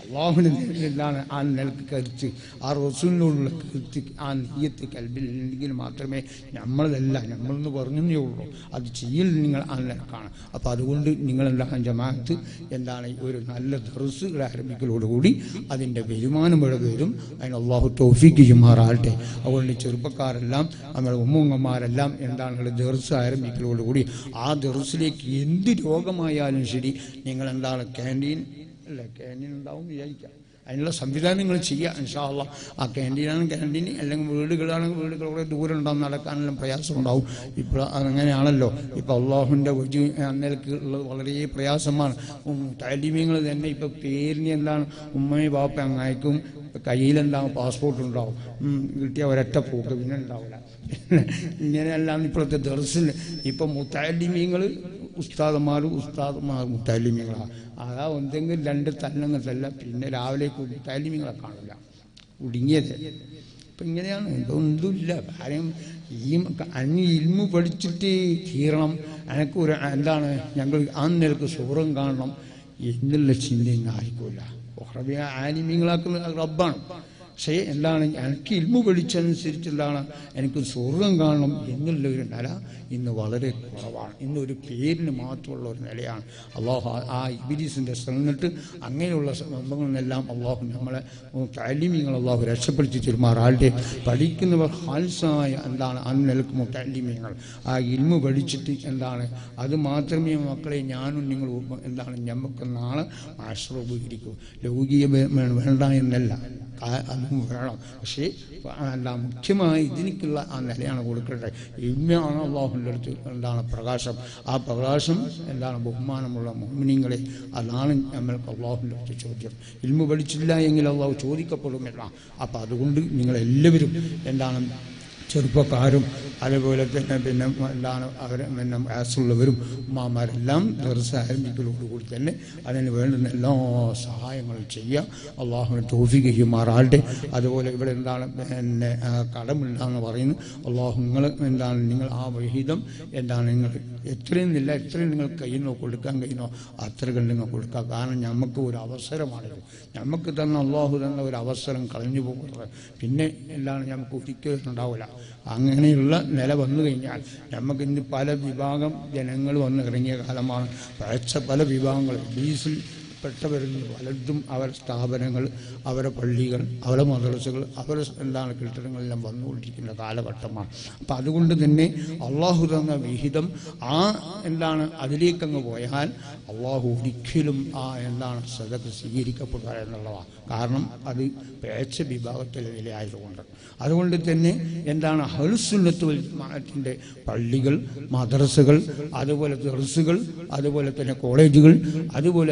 അള്ളാഹുവിന് എന്താണ് ആ നിലക്ക് കരുത്ത്, ആ റസൂലിനോടുള്ള കരുത്ത്, ആ നീയത്ത് കൽബിൽ മാത്രമേ നമ്മളെല്ലാം നമ്മളെന്ന് പറഞ്ഞേ ഉള്ളൂ, അത് ചെയ്യൽ നിങ്ങൾ ആ നിലക്കാണ്. അപ്പോൾ അതുകൊണ്ട് നിങ്ങളെല്ലാം ജമാഅത്ത് എന്താണ് ഒരു നല്ല ദർസുകൾ ആരംഭിക്കലോടുകൂടി അതിൻ്റെ വരുമാനം ഇവിടെ വരും. അതിന് അള്ളാഹു തൗഫീഖ് ചെയ്യുമാറാകട്ടെ. അതുകൊണ്ട് ചെറുപ്പക്കാരെല്ലാം നമ്മുടെ ഉമ്മൂങ്ങന്മാരെല്ലാം എന്താണ് ദർസ് ആരംഭിക്കലോടുകൂടി ആ ദർസിലേക്ക് എന്ത് രോഗമായാലും ശരി നിങ്ങളെന്താണ് ക്യാൻറ്റീൻ ഉണ്ടാവും വിചാരിക്കാം, അതിനുള്ള സംവിധാനങ്ങൾ ചെയ്യുക ഇൻഷാ അല്ലാഹ്. ആ ക്യാൻറ്റീൻ അല്ലെങ്കിൽ വീടുകളാണെങ്കിൽ വീടുകൾ കുറേ ദൂരം ഉണ്ടാവും, നടക്കാനെല്ലാം പ്രയാസം ഉണ്ടാവും. ഇപ്പോൾ അങ്ങനെയാണല്ലോ. ഇപ്പോൾ അള്ളാഹുവിൻ്റെ വജു അന്നേക്ക് ഉള്ളത് വളരെ പ്രയാസമാണ്. താലിമ്യങ്ങൾ തന്നെ ഇപ്പോൾ പേരിന് എന്താണ് ഉമ്മയും ബാപ്പ അങ്ങായിക്കും കയ്യിലെന്താവും പാസ്പോർട്ട് ഉണ്ടാവും, കിട്ടിയ ഒരൊറ്റ പോക്ക് പിന്നെ ഉണ്ടാവില്ല. ഇങ്ങനെയെല്ലാം ഇപ്പോഴത്തെ ദർസിൽ ഇപ്പം മുത്താലിമ്യങ്ങൾ ഉസ്താദന്മാർ മുത്താലിമ്യങ്ങളാണ്. അതാ എന്തെങ്കിലും രണ്ട് തല്ലങ്ങത്തല്ല, പിന്നെ രാവിലെ മുത്താലിമ്യങ്ങളെ കാണില്ല, കുടുങ്ങിയത്. ഇപ്പം ഇങ്ങനെയാണ്. ഇപ്പം ഒന്നുമില്ല. കാര്യം അഞ്ഞ് ഇൽമു പഠിച്ചിട്ട് തീരണം, എനിക്കൊരു എന്താണ് ഞങ്ങൾ ആ നിലക്ക് സൂറം കാണണം എന്നുള്ള ചിന്തയൊന്നും ആയിരിക്കില്ല. ആലിമ്യങ്ങളാക്കുന്ന റബ്ബാണ്. പക്ഷേ എന്താണ് എനിക്ക് ഇൽമു പഠിച്ചതനുസരിച്ച് എന്താണ് എനിക്ക് സ്വർഗം കാണണം എന്നുള്ള ഒരു നില ഇന്ന് വളരെ കുറവാണ്. ഇന്നൊരു പേരിന് മാത്രമുള്ള ഒരു നിലയാണ്. അള്ളാഹു ആ ഇബ്ലീസിൻ്റെ സ്ഥലത്ത് അങ്ങനെയുള്ള സംഭവങ്ങളെല്ലാം അള്ളാഹു നമ്മളെ താലിമ്യങ്ങൾ അള്ളാഹു രക്ഷപ്പെടുത്തി തരുമാറാളുടെ പഠിക്കുന്നവർ ഹാൽസായ എന്താണ് ആ നിലക്ക് താലിമ്യങ്ങൾ ആ ഇൽമു പഠിച്ചിട്ട് എന്താണ് അത് മാത്രമേ മക്കളെ ഞാനും നിങ്ങളും എന്താണ് ഞമ്മക്ക് നാളെ ആശ്രയം ഉപകരിക്കൂ. ലൗകിക വേണ്ട എന്നല്ല, അതും വേണം. പക്ഷേ അല്ല മുഖ്യമായി ഇതിനേക്കുള്ള ആ നിലയാണ് കൊടുക്കേണ്ടത്. ഇൽമാണ് അള്ളാഹുവിൻ്റെ അടുത്ത് എന്താണ് പ്രകാശം. ആ പ്രകാശം എന്താണ് ബഹുമാനമുള്ള മുഅ്മിനീങ്ങളെ, അതാണ് നമ്മൾക്ക് അള്ളാഹുവിൻ്റെ അടുത്ത് ചോദ്യം. ഇൽമു പഠിച്ചില്ല എങ്കിൽ അള്ളാഹു ചോദിക്കപ്പെടുമില്ല. അപ്പം അതുകൊണ്ട് നിങ്ങളെല്ലാവരും എന്താണ് ചെറുപ്പക്കാരും അതുപോലെ തന്നെ പിന്നെ എന്താണ് അവർ പിന്നെ വയസ്സുള്ളവരും ഉമ്മമാരെല്ലാം ദർസ് ആരംഭിക്കലോടുകൂടി തന്നെ അതിന് വേണ്ടുന്ന എല്ലാ സഹായങ്ങളും ചെയ്യുക. അള്ളാഹുവിനെ തൗഫീഖ് ചെയ്യുമാറാകട്ടെ. അതുപോലെ ഇവിടെ എന്താണ് പിന്നെ കടമില്ലാന്ന് പറയുന്നു. അള്ളാഹു നിങ്ങൾ എന്താണ് നിങ്ങൾ ആ വിഹിതം എന്താണ് നിങ്ങൾ എത്രയും നിങ്ങൾ കയ്യിൽ നിന്ന് കൊടുക്കാൻ കഴിയുന്നോ അത്രകൾ നിങ്ങൾ കൊടുക്കുക. കാരണം നമുക്ക് ഒരു അവസരമാണിത്. നമുക്ക് തന്ന അള്ളാഹു തന്ന ഒരു അവസരം കളഞ്ഞു പോകുന്നത് പിന്നെ എന്താണ് നമുക്ക് ഒരിക്കലും ഉണ്ടാവില്ല. അങ്ങനെയുള്ള നില വന്നു കഴിഞ്ഞാൽ നമുക്ക് ഇന്ന് പല വിഭാഗം ജനങ്ങൾ വന്ന് ഇറങ്ങിയ കാലമാണ്. പല വിഭാഗങ്ങൾ ബീസിൽ പെട്ടവരിൽ പലതും അവരുടെ സ്ഥാപനങ്ങൾ, അവരുടെ പള്ളികൾ, അവരുടെ മദ്രസകൾ, അവരുടെ എന്താണ് കെട്ടിടങ്ങളെല്ലാം വന്നുകൊണ്ടിരിക്കുന്ന കാലഘട്ടമാണ്. അപ്പം അതുകൊണ്ട് തന്നെ അള്ളാഹു തന്ന വിഹിതം ആ എന്താണ് അതിലേക്കങ്ങ് പോയാൽ അള്ളാഹു ഒരിക്കലും ആ എന്താണ് സദഖ സ്വീകരിക്കപ്പെടുക എന്നുള്ളതാണ്. കാരണം അത് പേച്ച വിഭാഗത്തിലെ നിലയായതുകൊണ്ട്. അതുകൊണ്ട് തന്നെ എന്താണ് അഹ്ലുസുന്നത്ത് വൽ ജമാഅത്തിന്റെ പള്ളികൾ, മദ്രസകൾ, അതുപോലെ ദർസുകൾ, അതുപോലെ തന്നെ കോളേജുകൾ, അതുപോലെ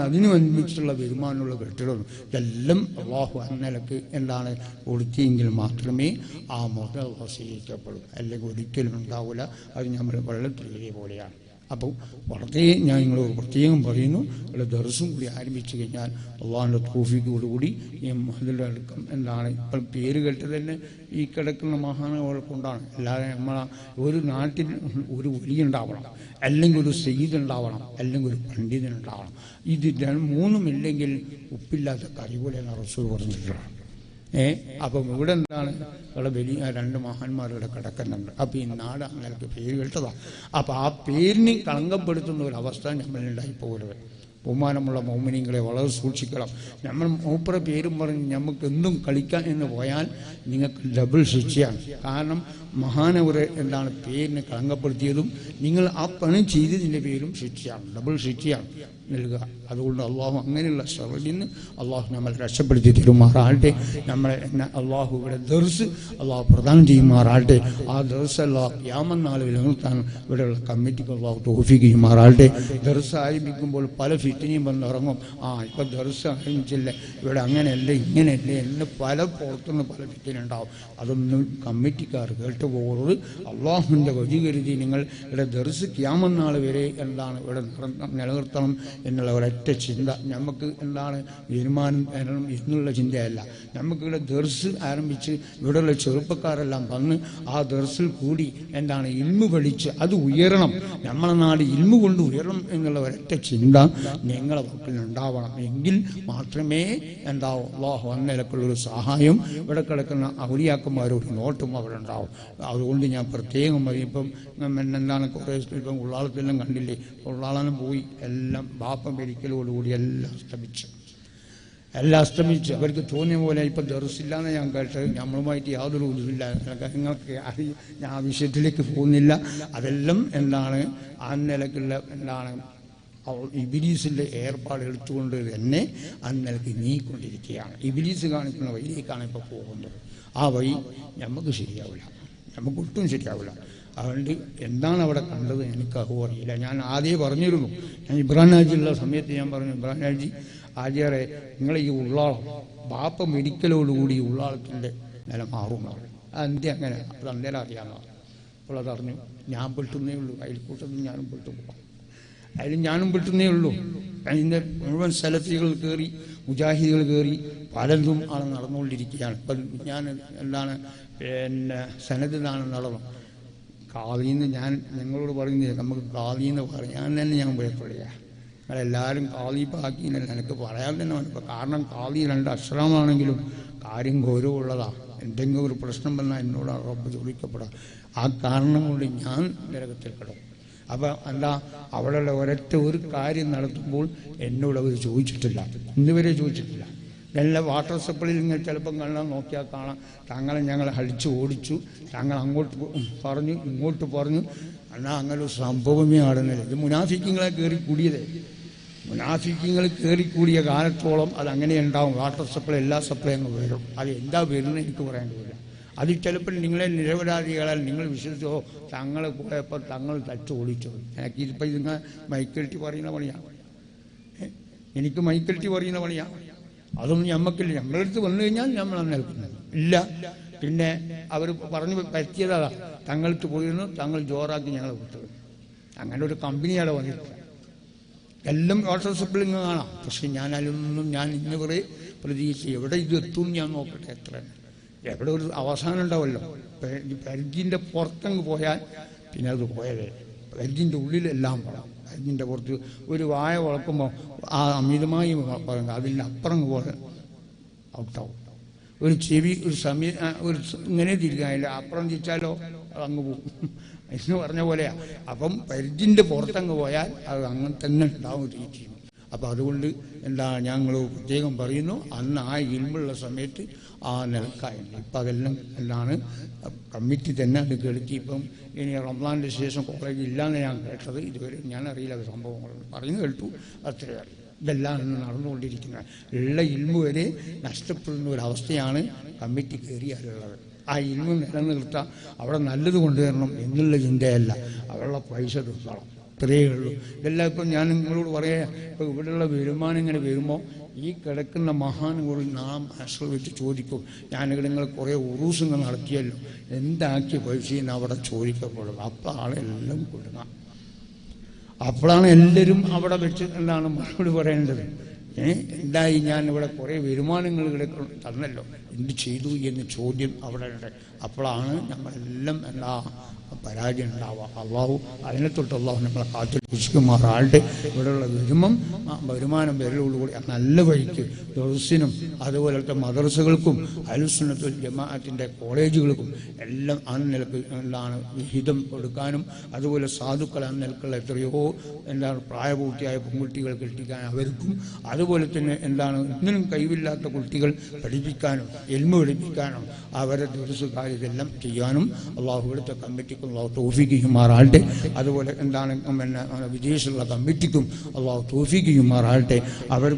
അതിനനുസരിച്ചുള്ള വരുമാനമുള്ള കെട്ടിടം ഇതെല്ലാം അള്ളാഹു അന്നലക്ക് എന്താണ് കൊടുത്തിയെങ്കിൽ മാത്രമേ ആ മുതൽ സ്വീകരിക്കപ്പെടൂ. അല്ലെങ്കിൽ ഒരിക്കലും ഉണ്ടാവില്ല. അത് നമ്മൾ വെള്ളത്തിലെ പോലെയാണ്. അപ്പോൾ വളരെ ഞാൻ നിങ്ങളോട് പ്രത്യേകം പറയുന്നു, ഇവിടെ ദർസും കൂടി ആരംഭിച്ചു കഴിഞ്ഞാൽ അള്ളാഹിൻ്റെ തൗഫീഖോടുകൂടി ഈ അതിൻ്റെ അടുക്കം എന്താണ് ഇപ്പം പേര് കേട്ട് തന്നെ ഈ കിടക്കുന്ന മഹാനുകൾ കൊണ്ടാണ്. അല്ലാതെ നമ്മളെ ഒരു നാട്ടിൽ ഒരു വലിയുണ്ടാവണം, അല്ലെങ്കിൽ ഒരു സയ്യിദ് ഉണ്ടാവണം, അല്ലെങ്കിൽ ഒരു പണ്ഡിതനുണ്ടാവണം. ഇത് മൂന്നുമില്ലെങ്കിൽ ഉപ്പില്ലാത്ത കറി പോലെയാണ് റസൂൽ പറഞ്ഞിട്ടുള്ളത്. അപ്പം ഇവിടെ എന്താണ് ഇവിടെ വലിയ രണ്ട് മഹാന്മാരുടെ കിടക്കുന്നുണ്ട്. അപ്പം ഈ നാട് അങ്ങനെ പേര് കേട്ടതാണ്. അപ്പം ആ പേരിനെ കളങ്കപ്പെടുത്തുന്ന ഒരവസ്ഥ നമ്മളുണ്ടായിപ്പോകരുത്. ബഹുമാനമുള്ള മൗമിനിങ്ങളെ വളരെ സൂക്ഷിക്കണം. നമ്മൾ മൂപ്പറ പേരും പറഞ്ഞ് നമുക്ക് എന്തും കളിക്കാൻ എന്ന് പോയാൽ നിങ്ങൾക്ക് ഡബിൾ ശിക്ഷയാണ്. കാരണം മഹാനവരെ എന്താണ് പേരിനെ കളങ്കപ്പെടുത്തിയതും നിങ്ങൾ ആ പണി ചെയ്തതിൻ്റെ പേരും ശിക്ഷയാണ്, ഡബിൾ ശിക്ഷയാണ് നൽകുക. അതുകൊണ്ട് അള്ളാഹു അങ്ങനെയുള്ള ഷറിൽ നിന്ന് അള്ളാഹു നമ്മൾ രക്ഷപ്പെടുത്തി തരുമാറാകട്ടെ. നമ്മളെ അള്ളാഹു ഇവിടെ ദർസ് അള്ളാഹു പ്രദാനം ചെയ്യുമാറാകട്ടെ. ആ ദർസ് അള്ളാഹു ഖിയാമത്ത് നാളിൽ നിലനിർത്താൻ ഇവിടെയുള്ള കമ്മിറ്റിക്ക് അള്ളാഹു തൗഫീഖ് ചെയ്യുമാറാകട്ടെ. ദർസ് ആരംഭിക്കുമ്പോൾ പല ഫിത്നയും വന്നിറങ്ങും. ഇപ്പം ദർസ് ആരംഭിച്ചില്ലേ, ഇവിടെ അങ്ങനെയല്ലേ ഇങ്ങനെയല്ലേ എന്ന് പല പുറത്തുനിന്ന് പല ഫിത്ന ഉണ്ടാവും. അതൊന്നും കമ്മിറ്റിക്കാർ കേട്ടുപോകുന്നത്. അള്ളാഹുവിൻ്റെ വഴി കരുതി നിങ്ങൾ ഇവിടെ ദർസ് ഖിയാമത്ത് നാൾ വരെ എന്താണ് ഇവിടെ നിലനിർത്തണം എന്നുള്ള ഒരൊറ്റ ചിന്ത. നമുക്ക് എന്താണ് തീരുമാനം വരണം എന്നുള്ള ചിന്തയല്ല. നമുക്കിവിടെ ദർസ് ആരംഭിച്ച് ഇവിടെയുള്ള ചെറുപ്പക്കാരെല്ലാം വന്ന് ആ ദർസിൽ കൂടി എന്താണ് ഇൽമു പഠിച്ച് അത് ഉയരണം, നമ്മളെ നാട് ഇൽമു കൊണ്ട് ഉയരണം എന്നുള്ള ഒരൊറ്റ ചിന്ത നിങ്ങളെ വക്കിൽ ഉണ്ടാവണം. എങ്കിൽ മാത്രമേ എന്താവും അള്ളാഹു അന്നേലക്കുള്ളൊരു സഹായം ഇവിടെ കിടക്കുന്ന ഔലിയാക്കന്മാരോട് നോട്ടും അവിടെ ഉണ്ടാവും. അതുകൊണ്ട് ഞാൻ പ്രത്യേകം ഇപ്പം എന്താണ് കുറേ ഇപ്പം ഉള്ളാളത്തെല്ലാം കണ്ടില്ലേ, ഉള്ളാളനും പോയി, എല്ലാം ബാപ്പം മരിക്കലോടുകൂടി എല്ലാം അസ്തമിച്ച് അവർക്ക് തോന്നിയ പോലെ ഇപ്പം ദർസില്ലാന്ന് ഞാൻ കേട്ടത്. നമ്മളുമായിട്ട് യാതൊരു ഇതുമില്ല, നിങ്ങൾക്ക് ഞാൻ ആ വിഷയത്തിലേക്ക് പോകുന്നില്ല. അതെല്ലാം എന്താണ് ആ നിലക്കുള്ള എന്താണ് ഇബിലീസിൻ്റെ ഏർപ്പാട് എടുത്തുകൊണ്ട് തന്നെ ആ നിലക്ക് നീക്കൊണ്ടിരിക്കുകയാണ്. ഇബിലീസ് കാണിക്കുന്ന വഴിയിലേക്കാണ് ഇപ്പോൾ പോകുന്നത്. ആ വഴി നമുക്ക് ശരിയാവില്ല, നമുക്കൊട്ടും ശരിയാവില്ല. അതുകൊണ്ട് എന്താണ് അവിടെ കണ്ടത് എനിക്ക് അറിയില്ല. ഞാൻ ആദ്യം പറഞ്ഞിരുന്നു, ഞാൻ ഇബ്രാഹിം ഹാജിയുള്ള സമയത്ത് ഞാൻ പറഞ്ഞു, ഇബ്രാഹിം ഹാജി ആചാരെ നിങ്ങൾ ഈ ഉള്ളാളം ബാപ്പ മെഡിക്കലോടുകൂടി ഉള്ളാളത്തിൻ്റെ നില മാറുമെന്നാണ്. അതെന്ത് അങ്ങനെ അത് അന്നേരം അറിയാമെന്നാണ്. അപ്പോൾ അതറിഞ്ഞു. ഞാൻ പെട്ടുന്നേ ഉള്ളൂ, അയൽക്കൂട്ടത്തിൽ ഞാനും പെട്ടുപോകാം, അതിൽ ഞാനും പെട്ടുന്നേ ഉള്ളൂ. അതിൻ്റെ മുഴുവൻ സ്ഥലത്തുകൾ കയറി മുജാഹിദുകൾ കയറി പലതും ആണ് നടന്നുകൊണ്ടിരിക്കുകയാണ്. ഇപ്പം ഞാൻ എന്താണ് പിന്നെ സനദിനാണ് നടന്നു. കാളിന്ന് ഞാൻ നിങ്ങളോട് പറയുന്നില്ല, നമുക്ക് കാളിന്ന് പറയാൻ തന്നെ ഞാൻ ഭയപ്പെടുക. നിങ്ങളെല്ലാവരും കാളിപ്പാക്കിയില്ല, എനിക്ക് പറയാൻ തന്നെ മനസ്സിലാക്കുക. കാരണം കാളി 2 അക്ഷരമാണെങ്കിലും കാര്യം ഗൗരവമുള്ളതാണ്. എന്തെങ്കിലും ഒരു പ്രശ്നം വന്നാൽ എന്നോട് റബ്ബ് ചോദിക്കപ്പെടാം. ആ കാരണം കൊണ്ട് ഞാൻ നരകത്തിൽ കിടക്കും. അപ്പം എന്താ അവിടെയുള്ള ഒരൊറ്റ ഒരു കാര്യം നടത്തുമ്പോൾ എന്നോട് അവർ ചോദിച്ചിട്ടില്ല, ഇന്നുവരെ ചോദിച്ചിട്ടില്ല. എല്ലാ വാട്ടർ സപ്ലൈയിൽ ഇങ്ങനെ ചിലപ്പം കാണാൻ നോക്കിയാൽ കാണാം, താങ്കളെ ഞങ്ങൾ അടിച്ചു ഓടിച്ചു, താങ്കൾ അങ്ങോട്ട് പറഞ്ഞു ഇങ്ങോട്ട് പറഞ്ഞു. എന്നാൽ അങ്ങനെ ഒരു സംഭവമേ നടന്നില്ല. ഇത് മുനാഫിക്കങ്ങളെ കയറി കൂടിയതേ. മുനാഫിക്കങ്ങൾ കയറിക്കൂടിയ കാലത്തോളം അതങ്ങനെ ഉണ്ടാവും. വാട്ടർ സപ്ലൈ എല്ലാ സപ്ലൈ അങ്ങ് വരും. അത് എന്താ വരുന്നത് എനിക്ക് പറയാൻ കഴിയില്ല. അത് ചിലപ്പോൾ നിങ്ങളെ നിരപരാധികളാൽ നിങ്ങൾ വിശ്വസിച്ചോ തങ്ങളെ പോയപ്പോൾ തങ്ങൾ തച്ചു ഓടിച്ചോ. എനിക്ക് ഇതിപ്പോൾ ഇതിങ്ങ മൈക്കൽറ്റി പറയുന്ന പണിയാണ്, എനിക്ക് മൈക്കൽറ്റി പറയുന്ന പണിയാണ്. അതൊന്നും ഞമ്മക്കില്ല. നമ്മളെടുത്ത് വന്നു കഴിഞ്ഞാൽ നമ്മൾ നിൽക്കുന്നത് ഇല്ല. പിന്നെ അവർ പറഞ്ഞു പറ്റിയതാ, തങ്ങൾക്ക് പോയിരുന്നു, തങ്ങൾ ജോറാക്കി ഞങ്ങളെ വിട്ടത്. അങ്ങനെ ഒരു കമ്പനിയാണ് വന്നിട്ട് എല്ലാം വാട്ടർ സപ്ലൈ കാണാം. പക്ഷെ ഞാൻ അതിലൊന്നും ഞാൻ ഇന്ന് വരെ പ്രതീക്ഷിച്ച് എവിടെ ഇത് എത്തും ഞാൻ നോക്കട്ടെ. എത്ര എവിടെ ഒരു അവസാനം ഉണ്ടാവുമല്ലോ. പരിധിൻ്റെ പുറത്തങ്ങ് പോയാൽ പിന്നെ അത് പോയതേ. പരിധിൻ്റെ ഉള്ളിലെല്ലാം പോകാം. പരിധിൻ്റെ പുറത്ത് ഒരു വായ വളർക്കുമ്പോൾ ആ അമിതമായി പറയുന്നത് അതിൻ്റെ അപ്പുറം പോലെ ഔട്ടാവും. ഒരു ചെവി ഒരു ഒരു ഇങ്ങനെ തിരിക്കാൻ അതിൻ്റെ അപ്പുറം തിരിച്ചാലോ അതങ്ങ് പോകും എന്ന് പറഞ്ഞ പോലെയാണ്. അപ്പം പരിധിൻ്റെ പുറത്തങ്ങ് പോയാൽ അത് അങ്ങനെ തന്നെ ഉണ്ടാവും ചെയ്യും. അപ്പം അതുകൊണ്ട് എന്താ ഞങ്ങൾ പ്രത്യേകം പറയുന്നു, അന്ന് ആ ഇൽമുള്ള സമയത്ത് ആ നിലക്കായുണ്ട്. ഇപ്പം അതെല്ലാം എന്താണ് കമ്മിറ്റി തന്നെ അത് കേൾക്കി. ഇപ്പം ഇനി റംസാൻ്റെ ശേഷം കോളേജ് ഇല്ലയെന്ന് ഞാൻ കേട്ടത്. ഇതുവരെ ഞാൻ അറിയില്ല സംഭവങ്ങൾ പറയുന്നു കേട്ടു, അത്രയേ അറിയൂ. ഇതെല്ലാം നടന്നുകൊണ്ടിരിക്കുന്നത്. ഉള്ള ഇൽമു വരെ നഷ്ടപ്പെടുന്ന ഒരവസ്ഥയാണ് കമ്മിറ്റി കയറിയാലുള്ളത്. ആ ഇൽമു നിലനിർത്താൻ അവിടെ നല്ലത് കൊണ്ടുവരണം എന്നുള്ള ചിന്തയല്ല, അവരുടെ പൈസ തീർക്കണം, ഇത്രയേ ഉള്ളൂ. ഇതെല്ലാം ഇപ്പം ഞാൻ നിങ്ങളോട് പറയാം. ഇപ്പോൾ ഇവിടെയുള്ള വരുമാനം ഇങ്ങനെ വരുമ്പോൾ ഈ കിടക്കുന്ന മഹാനുകൾ നാം ആശ്രയിച്ച് ചോദിക്കും. ഞാനിവിടെ നിങ്ങൾ കുറേ ഉറൂസുകൾ നടത്തിയല്ലോ, എന്താക്കിയ പൈസയെന്ന് അവിടെ ചോദിക്കപ്പെടും. അപ്പോഴാണ് എല്ലാം കൊടുക്കുക. അപ്പോഴാണ് എല്ലാവരും അവിടെ വെച്ച് എന്താണ് മറുപടി പറയേണ്ടത്. എന്തായി ഞാൻ ഇവിടെ കുറേ വരുമാനങ്ങൾ ഇവിടെ തന്നല്ലോ, എന്ത് ചെയ്തു എന്ന് ചോദ്യം അവിടെ ഉണ്ട്. അപ്പോഴാണ് നമ്മളെല്ലാം എന്താ പരാജയം ഉണ്ടാവുക. അള്ളാഹു അതിനെ തൊട്ട് അള്ളാഹു നമ്മളെ കാത്തിരിക്കുമാറാളുടെ ഇവിടെയുള്ള വരുമാനം വരലോടുകൂടി നല്ല വഴിക്ക് ദർസിനും അതുപോലത്തെ മദ്രസകൾക്കും അഹ്ലുസുന്നത്തുൽ ജമാഅത്തിൻ്റെ കോളേജുകൾക്കും എല്ലാം ആ നിലക്ക് എന്താണ് വിഹിതം കൊടുക്കാനും അതുപോലെ സാധുക്കൾ ആ നിലക്കുള്ള എത്രയോ എന്താണ് പ്രായപൂർത്തിയായ പെൺകുട്ടികൾ കെട്ടിക്കാൻ അവർക്കും അതുപോലെ തന്നെ എന്താണ് ഒന്നിനും കഴിവില്ലാത്ത കുട്ടികൾ പഠിപ്പിക്കാനും ഇൽമു പഠിപ്പിക്കാനും അവരെ ദർസുകാർ ഇതെല്ലാം ചെയ്യാനും അള്ളാഹു ഇവിടുത്തെ കമ്മിറ്റിക്കും അള്ളാഹു തൗഫീഖ് ചെയ്യുമാറാകട്ടെ. അതുപോലെ എന്താണ് പിന്നെ വിദേശത്തുള്ള കമ്മിറ്റിക്കും അള്ളാഹു തൗഫീഖ് ചെയ്യുമാറാകട്ടെ. അവർ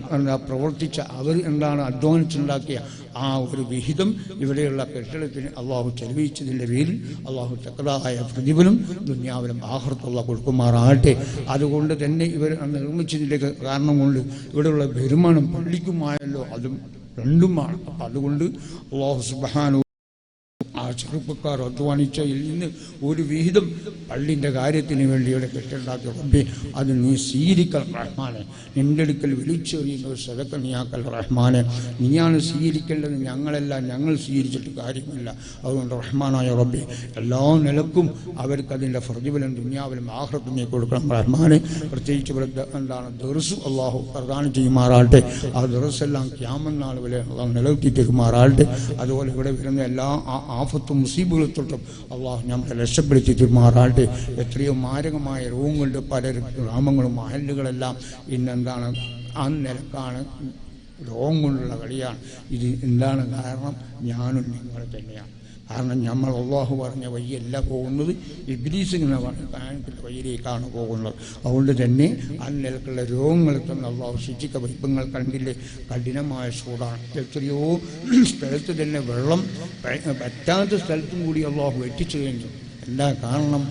പ്രവർത്തിച്ച അവർ എന്താണ് അധ്വാനിച്ചുണ്ടാക്കിയ ആ ഒരു വിഹിതം ഇവിടെയുള്ള കെട്ടിടത്തിന് അള്ളാഹു ചെലവഴിച്ചതിൻ്റെ പേരിൽ അള്ളാഹു തക്കതായ പ്രതിഫലം ദുനിയാവിലും ആഖിറത്തുള്ള കൊടുക്കുമാറാകട്ടെ. അതുകൊണ്ട് തന്നെ ഇവർ നിർമ്മിച്ചതിൻ്റെ കാരണം കൊണ്ട് ഇവിടെയുള്ള വരുമാനം പള്ളിക്കുമായല്ലോ, അതും രണ്ടുമാണ്. അതുകൊണ്ട് അള്ളാഹു സുബ്ഹാനഹു ആ ചെറുപ്പക്കാർ അധ്വാനിച്ചതിൽ നിന്ന് ഒരു വിഹിതം പള്ളിൻ്റെ കാര്യത്തിന് വേണ്ടി ഇവിടെ കെട്ടുണ്ടാക്കി റബ്ബേ അത് നീ സ്വീകരിക്കൽ റഹ്മാനെ. നിന്റെ അടുക്കൽ വിളിച്ചെറിയുന്ന ഒരു സദക്ക നീയാക്കൽ റഹ്മാനെ. നീയാണ് സ്വീകരിക്കേണ്ടത്, ഞങ്ങളെല്ലാം ഞങ്ങൾ സ്വീകരിച്ചിട്ട് കാര്യമില്ല. അതുകൊണ്ട് റഹ്മാനായ റബ്ബേ എല്ലാ നിലക്കും അവർക്ക് അതിൻ്റെ പ്രതിഫലം ദുനിയാവിലും ആഖിറത്തിലും നീ കൊടുക്കണം റഹ്മാനെ. പ്രത്യേകിച്ച് ഇവിടെ എന്താണ് ദർസ് അള്ളാഹു പ്രദാനം ചെയ്യുമാറാട്ടെ. ആ ദർസെല്ലാം ഖിയാമത്ത് നാൾ വരെ അള്ളാഹു നിലനിർത്തി തരുമാറാട്ടെ. അതുപോലെ ഇവിടെ വരുന്ന എല്ലാ ആഫത്തും മുസീബുകളും തൊട്ടും അള്ളാഹു നമ്മളെ രക്ഷപ്പെടുത്തി തരുമാറാട്ടെ. എത്രയോ മാരകമായ രോഗങ്ങളുടെ പല ഗ്രാമങ്ങളും മഹല്ലുകളെല്ലാം ഇന്നെന്താണ് ആ നിലക്കാണ് രോഗം കൊണ്ടുള്ള കളിയാണ്. ഇത് എന്താണ് കാരണം? ഞാനും നിങ്ങൾ തന്നെയാണ്. കാരണം നമ്മൾ അള്ളാഹു പറഞ്ഞ വഴിയല്ല പോകുന്നത്, ഇബ്ലീസിന്റെ വഴിയിലേക്കാണ് പോകുന്നത്. അതുകൊണ്ട് തന്നെ ആ നിലക്കുള്ള രോഗങ്ങളിൽ തന്നെ അള്ളാഹു ശിക്ഷിക്ക. വൈപ്പങ്ങൾ കണ്ടില്ലേ, കഠിനമായ ചൂടാണ്. എത്രയോ സ്ഥലത്ത് തന്നെ വെള്ളം പറ്റാത്ത സ്ഥലത്തും കൂടി അള്ളാഹു എത്തിച്ചു കഴിഞ്ഞു. എന്താ കാരണം?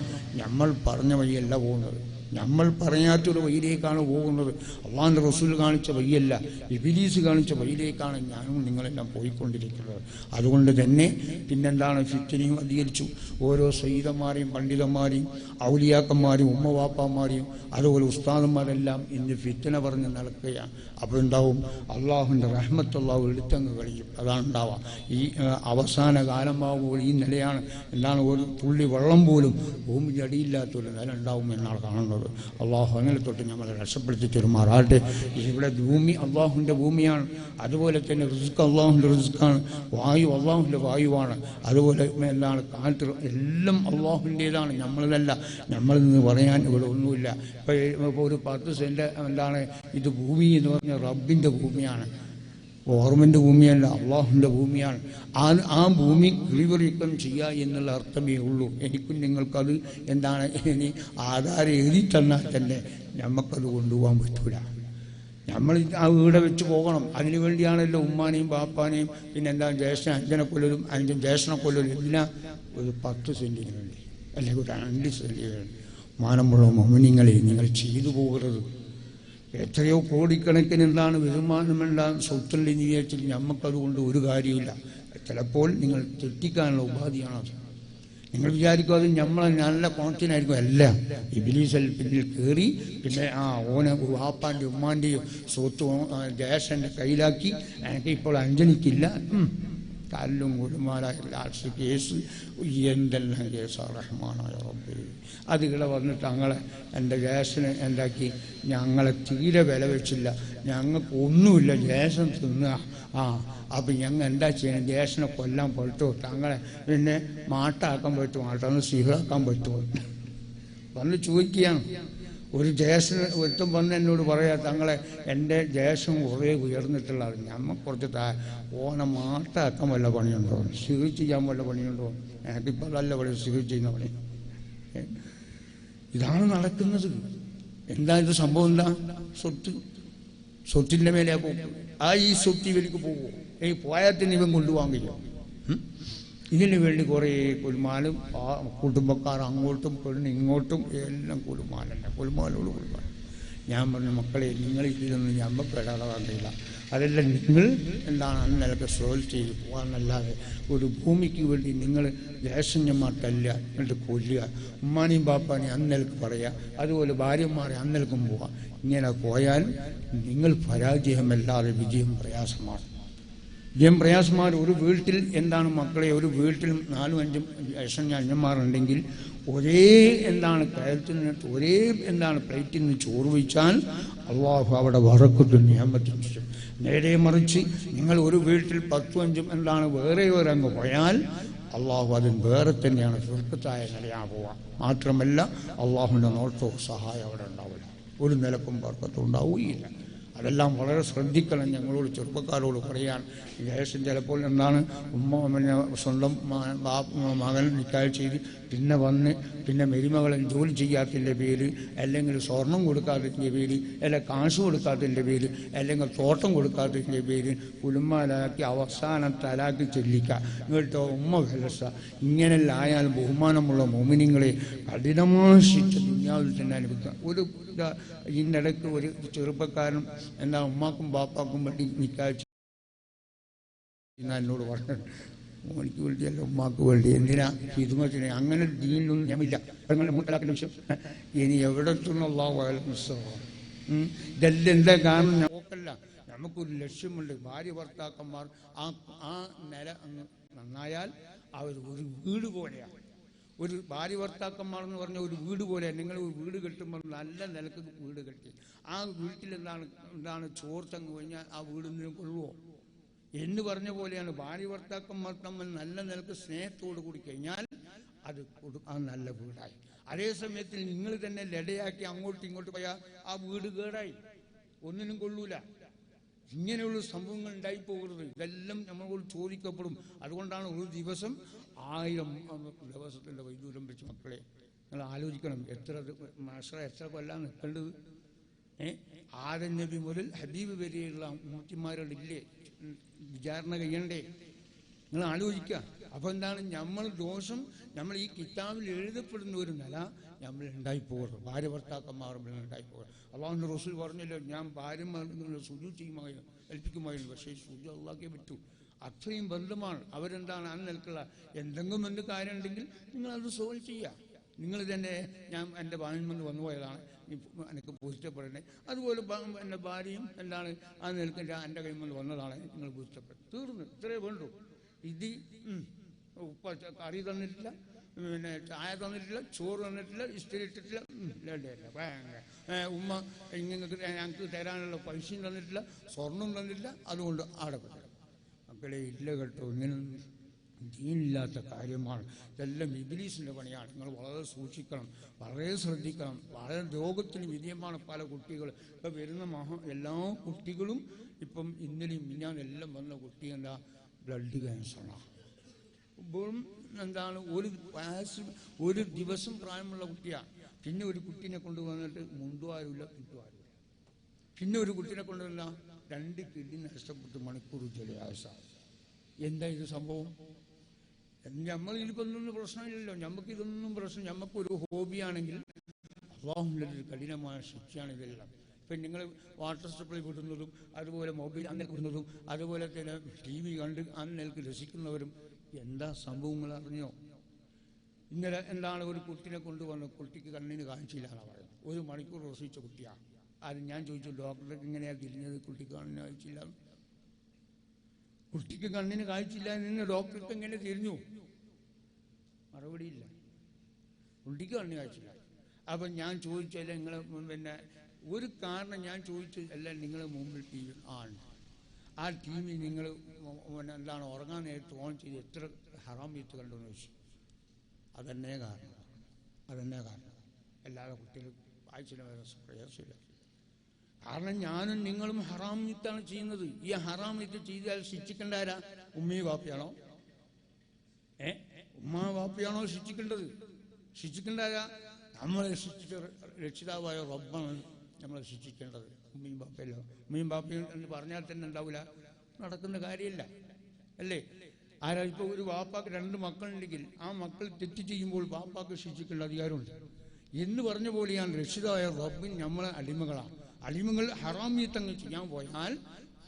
നമ്മൾ പറഞ്ഞ വഴിയല്ല പോകുന്നത്, നമ്മൾ പറയാത്തൊരു വഴിയിലേക്കാണ് പോകുന്നത്. അള്ളാഹുവിൻ്റെ റസൂൽ കാണിച്ച വഴിയല്ല, ഇബ്ലീസ് കാണിച്ച വഴിയിലേക്കാണ് ഞാനും നിങ്ങളെല്ലാം പോയിക്കൊണ്ടിരിക്കുന്നത്. അതുകൊണ്ട് തന്നെ പിന്നെന്താണ്? ഫിത്നയും അധികരിച്ചു. ഓരോ സയ്യിദന്മാരെയും പണ്ഡിതന്മാരെയും ഔലിയാക്കന്മാരെയും ഉമ്മവാപ്പന്മാരെയും അതുപോലെ ഉസ്താദന്മാരെല്ലാം ഇന്ന് ഫിത്ന പറഞ്ഞ് നടക്കുകയാണ്. അപ്പോൾ ഉണ്ടാവും അള്ളാഹുവിൻ്റെ റഹ്മത്ത് അള്ളാഹു എടുത്തങ്ങ് കഴിയും. അതാണ് ഉണ്ടാവുക. ഈ അവസാന കാലമാകുമ്പോൾ ഈ നിലയാണ്. എന്താണ്? ഒരു തുള്ളി വെള്ളം പോലും ഭൂമിക്ക് അടിയില്ലാത്തൊരു നില ഉണ്ടാവും എന്നാണ് കാണുന്നത്. അള്ളാഹു അങ്ങനെ തൊട്ട് നമ്മളെ രക്ഷപ്പെടുത്തി തരുമാറാട്ടെ. ഇവിടെ ഭൂമി അള്ളാഹുവിൻ്റെ ഭൂമിയാണ്. അതുപോലെ തന്നെ റിസ്ക് അള്ളാഹുവിൻ്റെ റിസ്ക്കാണ്. വായു അള്ളാഹുവിൻ്റെ വായുവാണ്. അതുപോലെ എന്താണ്? കാറ്റ് എല്ലാം അള്ളാഹുവിൻ്റേതാണ്, നമ്മളതല്ല. നമ്മളിൽ നിന്ന് പറയാൻ ഇവിടെ ഒന്നുമില്ല. ഇപ്പോൾ ഒരു 10 സെൻറ്റ് എന്താണ് ഇത് ഭൂമി എന്ന് പറഞ്ഞാൽ റബ്ബിൻ്റെ ഭൂമിയാണ്, ഗവൺമെൻറ് ഭൂമിയല്ല, അള്ളാഹുവിൻ്റെ ഭൂമിയാണ്. ആ ഭൂമി കിളിവറിക്കം ചെയ്യുക എന്നുള്ള അർത്ഥമേ ഉള്ളൂ. എനിക്കും നിങ്ങൾക്കത് എന്താണ് ഇനി ആധാരം എഴുതി തന്നാൽ തന്നെ നമുക്കത് കൊണ്ടുപോകാൻ പറ്റൂല. നമ്മൾ ആ വീടെ വെച്ച് പോകണം. അതിനു വേണ്ടിയാണല്ലോ ഉമ്മാനെയും ബാപ്പാനെയും പിന്നെ എന്താ ജ്യേഷ്ഠ അഞ്ചനെ കൊല്ലലും 5 ജ്യേഷ്ഠനെ കൊല്ലലും എല്ലാം ഒരു 10 സെൻറ്റിന് വേണ്ടി അല്ലെങ്കിൽ ഒരു 2 സെൻറ്റിന് വേണ്ടി. മാനമുള്ള മോമിനിങ്ങളെ നിങ്ങൾ ചെയ്തു പോകരുത്. എത്രയോ കോടിക്കണക്കിന് എന്താണ് വരുമാനമെല്ലാം സ്വത്തുള്ള വിചാരിച്ചിട്ട് നമുക്കതുകൊണ്ട് ഒരു കാര്യമില്ല. ചിലപ്പോൾ നിങ്ങൾ തെറ്റിക്കാനുള്ള ഉപാധിയാണത്. നിങ്ങൾ വിചാരിക്കും അത് നമ്മളെ നല്ല കോണത്തിനായിരിക്കും. എല്ലാം ഇബ്ലീസ് പിന്നിൽ കയറി പിന്നെ ഓനെ വാപ്പാൻ്റെ ഉമ്മാൻ്റെയും സ്വത്ത് ദേശൻ്റെ കയ്യിലാക്കി എനിക്ക് ഇപ്പോൾ അഞ്ജനിക്കില്ല. കല്ലും കുലുമാലായ ലാസ്റ്റ് കേസ് എന്തെല്ലാം കേസാണ് റഹ്മാനായ റബ്ബേ. അതുകളെ വന്നിട്ട് ഞങ്ങളെ എൻ്റെ ഗ്യാസിന് എന്താക്കി ഞങ്ങളെ തീരെ വില വെച്ചില്ല. ഞങ്ങൾക്ക് ഒന്നുമില്ല, ഗ്യാസം തിന്നുക. അപ്പം ഞങ്ങൾ എന്താ ചെയ്യണം? ഗ്യാസിനെ കൊല്ലാൻ പറ്റുമോ? തങ്ങളെ പിന്നെ മാട്ടാക്കാൻ പറ്റുമോ? മാട്ടാന്ന് സിഹാക്കാൻ പറ്റുമോ? വന്ന് ചോദിക്കുകയാണ്. ഒരു ജ്യേഷ്ഠന് ഒരുത്തം വന്ന് എന്നോട് പറയാം, തങ്ങളെ എൻ്റെ ജ്യേഷ്ഠൻ കുറേ ഉയർന്നിട്ടുള്ളത്, നമ്മൾ കുറച്ച് ഓനെ മാട്ടാക്കാൻ വല്ല പണിയുണ്ടോ, സിഹർ ചെയ്യാൻ വല്ല പണിയുണ്ടോ? എനിക്കിപ്പോൾ നല്ല പണി, സിഹർ ചെയ്യുന്ന പണി. ഇതാണ് നടക്കുന്നത്. എന്താ ഇത് സംഭവം? എന്താ? സ്വത്തിൻ്റെ മേലെ പോകും. ഈ സ്വത്ത് ഇവർക്ക് പോകുമോ? ഈ പോയാത്തിന് ഇവൻ കൊണ്ടുപോകാൻ കഴിയുമോ? ഇതിനു വേണ്ടി കുറേ കുലുമാലും കുടുംബക്കാർ അങ്ങോട്ടും പെണ്ണ് ഇങ്ങോട്ടും എല്ലാം കുലുമാലല്ല, കുലുമാലോട് കുലുമാൽ. ഞാൻ പറഞ്ഞു, മക്കളെ നിങ്ങൾ ഇതിലൊന്നും ഞമ്മക്ക് ഇടപെടാൻ കഴിയില്ല. അതെല്ലാം നിങ്ങൾ എന്താണ് അന്നലൊക്കെ സോൾവ് ചെയ്ത് പോകാമെന്നല്ലാതെ ഒരു ഭൂമിക്ക് വേണ്ടി നിങ്ങൾ ദേശന്യന്മാർക്കല്ല എന്നിട്ട് കൊല്ലുക. ഉമ്മാനെയും ബാപ്പാനെയും അന്നലക്ക് പറയുക, അതുപോലെ ഭാര്യന്മാരെ അന്നലക്കും പോവുക. ഇങ്ങനെ പോയാൽ നിങ്ങൾ പരാജയമല്ലാതെ വിജയം പ്രയാസമാണ്. വിജയം പ്രയാസമാർ. ഒരു വീട്ടിൽ എന്താണ് മക്കളെ, ഒരു വീട്ടിൽ 4-5 അന്യന്മാരുണ്ടെങ്കിൽ ഒരേ എന്താണ് കയത്തിന് ഒരേ എന്താണ് പ്ലേറ്റിൽ നിന്ന് ചോറ് വയ്ച്ചാൽ അള്ളാഹു അവിടെ വറക്കത്തിൽ നിയമത്തിച്ചു. നേരെ മറിച്ച് നിങ്ങൾ ഒരു വീട്ടിൽ 10-5 എന്താണ് വേറെ അങ്ങ് പോയാൽ അള്ളാഹു അതിന് വേറെ തന്നെയാണ് സുർക്കത്തായ നിലയാ പോവുക. മാത്രമല്ല അള്ളാഹുവിൻ്റെ നോട്ടവും സഹായം അവിടെ ഉണ്ടാവില്ല, ഒരു നിലക്കും ബർക്കത്തും ഉണ്ടാവുകയില്ല. അതെല്ലാം വളരെ ശ്രദ്ധിക്കണം. ഞങ്ങളോട് ചെറുപ്പക്കാരോട് പറയാൻ ദേശം ചിലപ്പോൾ എന്താണ് പിന്നെ സ്വന്തം മകൻ നിക്കാഹ് ചെയ്ത് പിന്നെ വന്ന് പിന്നെ മരുമകളെ ജോലി ചെയ്യാത്തതിൻ്റെ പേര്, അല്ലെങ്കിൽ സ്വർണം കൊടുക്കാത്തതിൻ്റെ പേര്, അല്ലെങ്കിൽ കാശ് കൊടുക്കാത്തതിൻ്റെ പേര്, അല്ലെങ്കിൽ തോട്ടം കൊടുക്കാത്തതിൻ്റെ പേര് കുലുമാലാക്കി അവസാനം തലാക്കി ചെല്ലിക്കുക. ഇങ്ങോട്ടോ ഉമ്മ ഫലസ. ഇങ്ങനെല്ലാം ആയാൽ ബഹുമാനമുള്ള മോമിനിങ്ങളെ കഠിനമായ ശിക്ഷ ദുനിയാവിൽ തന്നെ അനുഭവിക്കുക. ഒരു ഇതിനിടയ്ക്ക് ഒരു ചെറുപ്പക്കാരൻ എന്താ ഉമ്മാക്കും ബാപ്പാക്കും വേണ്ടി നിക്കാഹ് എന്നോട് പറഞ്ഞു. മോനിക്ക് വേണ്ടിയല്ല ഉമ്മാക്ക് വേണ്ടി, എന്തിനാ ഹിദ്മത്തിന്? അങ്ങനെ ദീനിലൊന്നും ഞമില്ല. അങ്ങനെ മുത്തലാഖിന്റെ വിഷയം ഇനി എവിടെ എത്തുന്ന അല്ലാഹു അഅലം. ഇതെല്ലാം എന്താ കാരണം? നോക്കല്ല, നമുക്കൊരു ലക്ഷ്യമുണ്ട്. ഭാര്യ ഭർത്താക്കന്മാർ ആ നില അങ്ങ് നന്നായാൽ അവർ ഒരു വീട് പോലെയാണ്. ഒരു ഭാര്യ ഭർത്താക്കന്മാർ എന്ന് പറഞ്ഞ ഒരു വീട് പോലെയാണ്. നിങ്ങൾ ഒരു വീട് കെട്ടുമ്പോൾ നല്ല നിലക്ക് വീട് കെട്ടി ആ വീട്ടിൽ എന്താണ് ചോർച്ചങ്ങ് കഴിഞ്ഞാൽ ആ വീടിനും കൊള്ളുവോ എന്ന് പറഞ്ഞ പോലെയാണ്. ഭാര്യ ഭർത്താക്കന്മാർ തമ്മിൽ നല്ല നിലക്ക് സ്നേഹത്തോട് കൂടി കഴിഞ്ഞാൽ അത് നല്ല വീടായി. അതേ സമയത്തിൽ നിങ്ങൾ തന്നെ ലടയാക്കി അങ്ങോട്ടും ഇങ്ങോട്ട് പോയാൽ ആ വീട് കേടായി, ഒന്നിനും കൊള്ളൂല. ഇങ്ങനെയുള്ള സംഭവങ്ങൾ ഉണ്ടായി പോകരുത്. ഇതെല്ലാം നമ്മളോട് ചോദിക്കപ്പെടും. അതുകൊണ്ടാണ് ഒരു ദിവസം 1000 ദിവസത്തിൻ്റെ വൈദൂരം വെച്ച് മക്കളെ നിങ്ങൾ ആലോചിക്കണം. എത്ര കൊല്ലാൻ നിൽക്കേണ്ടത്? ആദം നബി മുതൽ ഹബീബ് വരെയുള്ള മൂർത്തിമാരില്ലേ വിചാരണ കഴിയണ്ടേ? നിങ്ങൾ ആലോചിക്കുക. അപ്പോൾ എന്താണ് നമ്മൾ ദോഷം? നമ്മൾ ഈ കിതാബിൽ എഴുതപ്പെടുന്ന ഒരു നില നമ്മൾ ഉണ്ടായിപ്പോകരുത്. ഭാര്യ ഭർത്താക്കന്മാരും ഉണ്ടായിപ്പോകരുത്. അള്ളാഹുവിൻ്റെ റസൂൽ പറഞ്ഞല്ലോ, ഞാൻ ഭാര്യമാർ നിങ്ങൾ സുജൂദ് ചെയ്യുമായിരുന്നു, ഏൽപ്പിക്കുമായിരുന്നു. പക്ഷേ സുജൂദ് അള്ളാഹ്ക്കേ പറ്റൂ. അത്രയും ബന്ധമാണ്. അവരെന്താണ് ആ നിൽക്കുക. എന്തെങ്കിലും കാര്യം ഉണ്ടെങ്കിൽ നിങ്ങളത് സോൾവ് ചെയ്യുക. നിങ്ങൾ തന്നെ ഞാൻ എൻ്റെ ഭാര്യയിൽ നിന്ന് വന്നു പോയതാണ്, എനിക്ക് പൊരുത്തപ്പെടണേ. അതുപോലെ എൻ്റെ ഭാര്യയും എന്താണ് ആ നിൽക്കുന്ന എൻ്റെ കൈയിൽ നിന്ന് വന്നതാണ്, നിങ്ങൾ പൊരുത്തപ്പെടും. തീർന്നു. ഇത്രയേ വേണ്ടൂ. ഇത് ഉപ്പ കറി തന്നിട്ടില്ല, പിന്നെ ചായ തന്നിട്ടില്ല, ചോറ് തന്നിട്ടില്ല, ഇസ്തിരി ഇട്ടിട്ടില്ല, ഉമ്മ ഞങ്ങൾക്ക് തരാനുള്ള പൈസയും തന്നിട്ടില്ല, സ്വർണം തന്നിട്ടില്ല, അതുകൊണ്ട് ആടെ പറ്റില്ല. മക്കളെ ഇല്ല കേട്ടോ, ഇങ്ങനൊന്നും ദീനില്ലാത്ത കാര്യമാണ്. ഇതെല്ലാം ഇബ്ലീസിൻ്റെ പണിയാണ്. നിങ്ങൾ വളരെ സൂക്ഷിക്കണം, വളരെ ശ്രദ്ധിക്കണം. വളരെ രോഗത്തിന് വിധേയമാണ് പല കുട്ടികൾ. ഇപ്പം വരുന്ന എല്ലാ കുട്ടികളും ഇപ്പം ഇന്നലെയും മിഞ്ഞാന്നെല്ലാം വന്ന കുട്ടി എന്താ ബ്ലഡ് ക്യാൻസറാണ്. ഇപ്പോഴും എന്താണ് ഒരു ദിവസം പ്രായമുള്ള കുട്ടിയാണ്. പിന്നെ ഒരു കുട്ടീനെ കൊണ്ടുവന്നിട്ട് മുണ്ടുവാരുമില്ല, കിട്ടുവാരുമില്ല. പിന്നെ ഒരു കുട്ടീനെ കൊണ്ടുവന്ന 2 കിഡ്നി നഷ്ടപ്പെട്ട് മണിക്കൂർ ജലയാസ. എന്താ ഇത് സംഭവം? നമ്മളിതിപ്പോൾ ഒന്നും പ്രശ്നമില്ലല്ലോ. നമുക്കിതൊന്നും പ്രശ്നം, നമുക്കൊരു ഹോബിയാണെങ്കിൽ അല്ലാഹുവിൻ്റെ ഒരു കഠിനമായ ശിക്ഷയാണ് ഇതെല്ലാം. ഇപ്പം നിങ്ങൾ വാട്ടർ സപ്ലൈ വിടുന്നതും അതുപോലെ മൊബൈൽ അന്നേക്ക് വിടുന്നതും അതുപോലെ തന്നെ TV കണ്ട് അന്നേക്ക് രസിക്കുന്നവരും എന്താ സംഭവങ്ങൾ അറിഞ്ഞോ? ഇന്നലെ എന്താണ് ഒരു കുട്ടിനെ കൊണ്ടുവന്നു, കുട്ടിക്ക് കണ്ണിന് കാഴ്ചയില്ല എന്നാണ് പറയുന്നത്. 1 മണിക്കൂർ പ്രസവിച്ച കുട്ടിയാണ്. അത് ഞാൻ ചോദിച്ചു, ഡോക്ടർക്ക് എങ്ങനെയാണ് തിരിഞ്ഞത് കുട്ടിക്ക് കണ്ണിന് കാഴ്ചയില്ല? കുട്ടിക്ക് കണ്ണിന് കാഴ്ചയില്ല എന്ന് ഡോക്ടർക്ക് എങ്ങനെ തിരിഞ്ഞു? മറുപടിയില്ല. കുട്ടിക്ക് കണ്ണിന് കാഴ്ചയില്ല. അപ്പം ഞാൻ ചോദിച്ചല്ല നിങ്ങൾ പിന്നെ ഒരു കാരണം ഞാൻ ചോദിച്ചു, അല്ല നിങ്ങൾ മുമ്പിൽ TV ആണ്, ആ TV നിങ്ങൾ എന്താണ് ഉറങ്ങാൻ നേരത്ത് ഓൺ ചെയ്ത് എത്ര ഹറാം വീത്ത് കണ്ടെന്ന് വെച്ചു. അതന്നെ കാരണം. അല്ലാതെ കുട്ടികൾ വായിച്ചില്ല പ്രയാസമില്ല. കാരണം ഞാനും നിങ്ങളും ഹറാം വീത്താണ് ചെയ്യുന്നത്. ഈ ഹറാം വീത്ത് ചെയ്താൽ ശിക്ഷിക്കേണ്ട ആരാ? ഉമ്മയും വാപ്പയാണോ? ഉമ്മ വാപ്പയാണോ ശിക്ഷിക്കേണ്ടത്? ശിക്ഷിക്കേണ്ട ആരാ? നമ്മളെ ശിക്ഷിച്ച രക്ഷിതാവായ റബ്ബാണ് നമ്മളെ ശിക്ഷിക്കേണ്ടത്. ഉമ്മയും ബാപ്പയല്ലോ. ഉമ്മയും ബാപ്പയും എന്ന് പറഞ്ഞാൽ തന്നെ ഉണ്ടാവില്ല, നടക്കുന്ന കാര്യമില്ല അല്ലേ? ആരാ? ഇപ്പോൾ ഒരു വാപ്പാക്ക് 2 മക്കളുണ്ടെങ്കിൽ ആ മക്കൾ തെറ്റ് ചെയ്യുമ്പോൾ വാപ്പാക്ക് ശിക്ഷിക്കേണ്ട അധികാരമുണ്ട് എന്ന് പറഞ്ഞ പോലെയാണ് രക്ഷിതാവായ റബ്ബിൻ നമ്മളെ അടിമകളാണ്. അടിമകൾ ഹറാമിയത്തങ്ങ് ചെയ്യാൻ പോയാൽ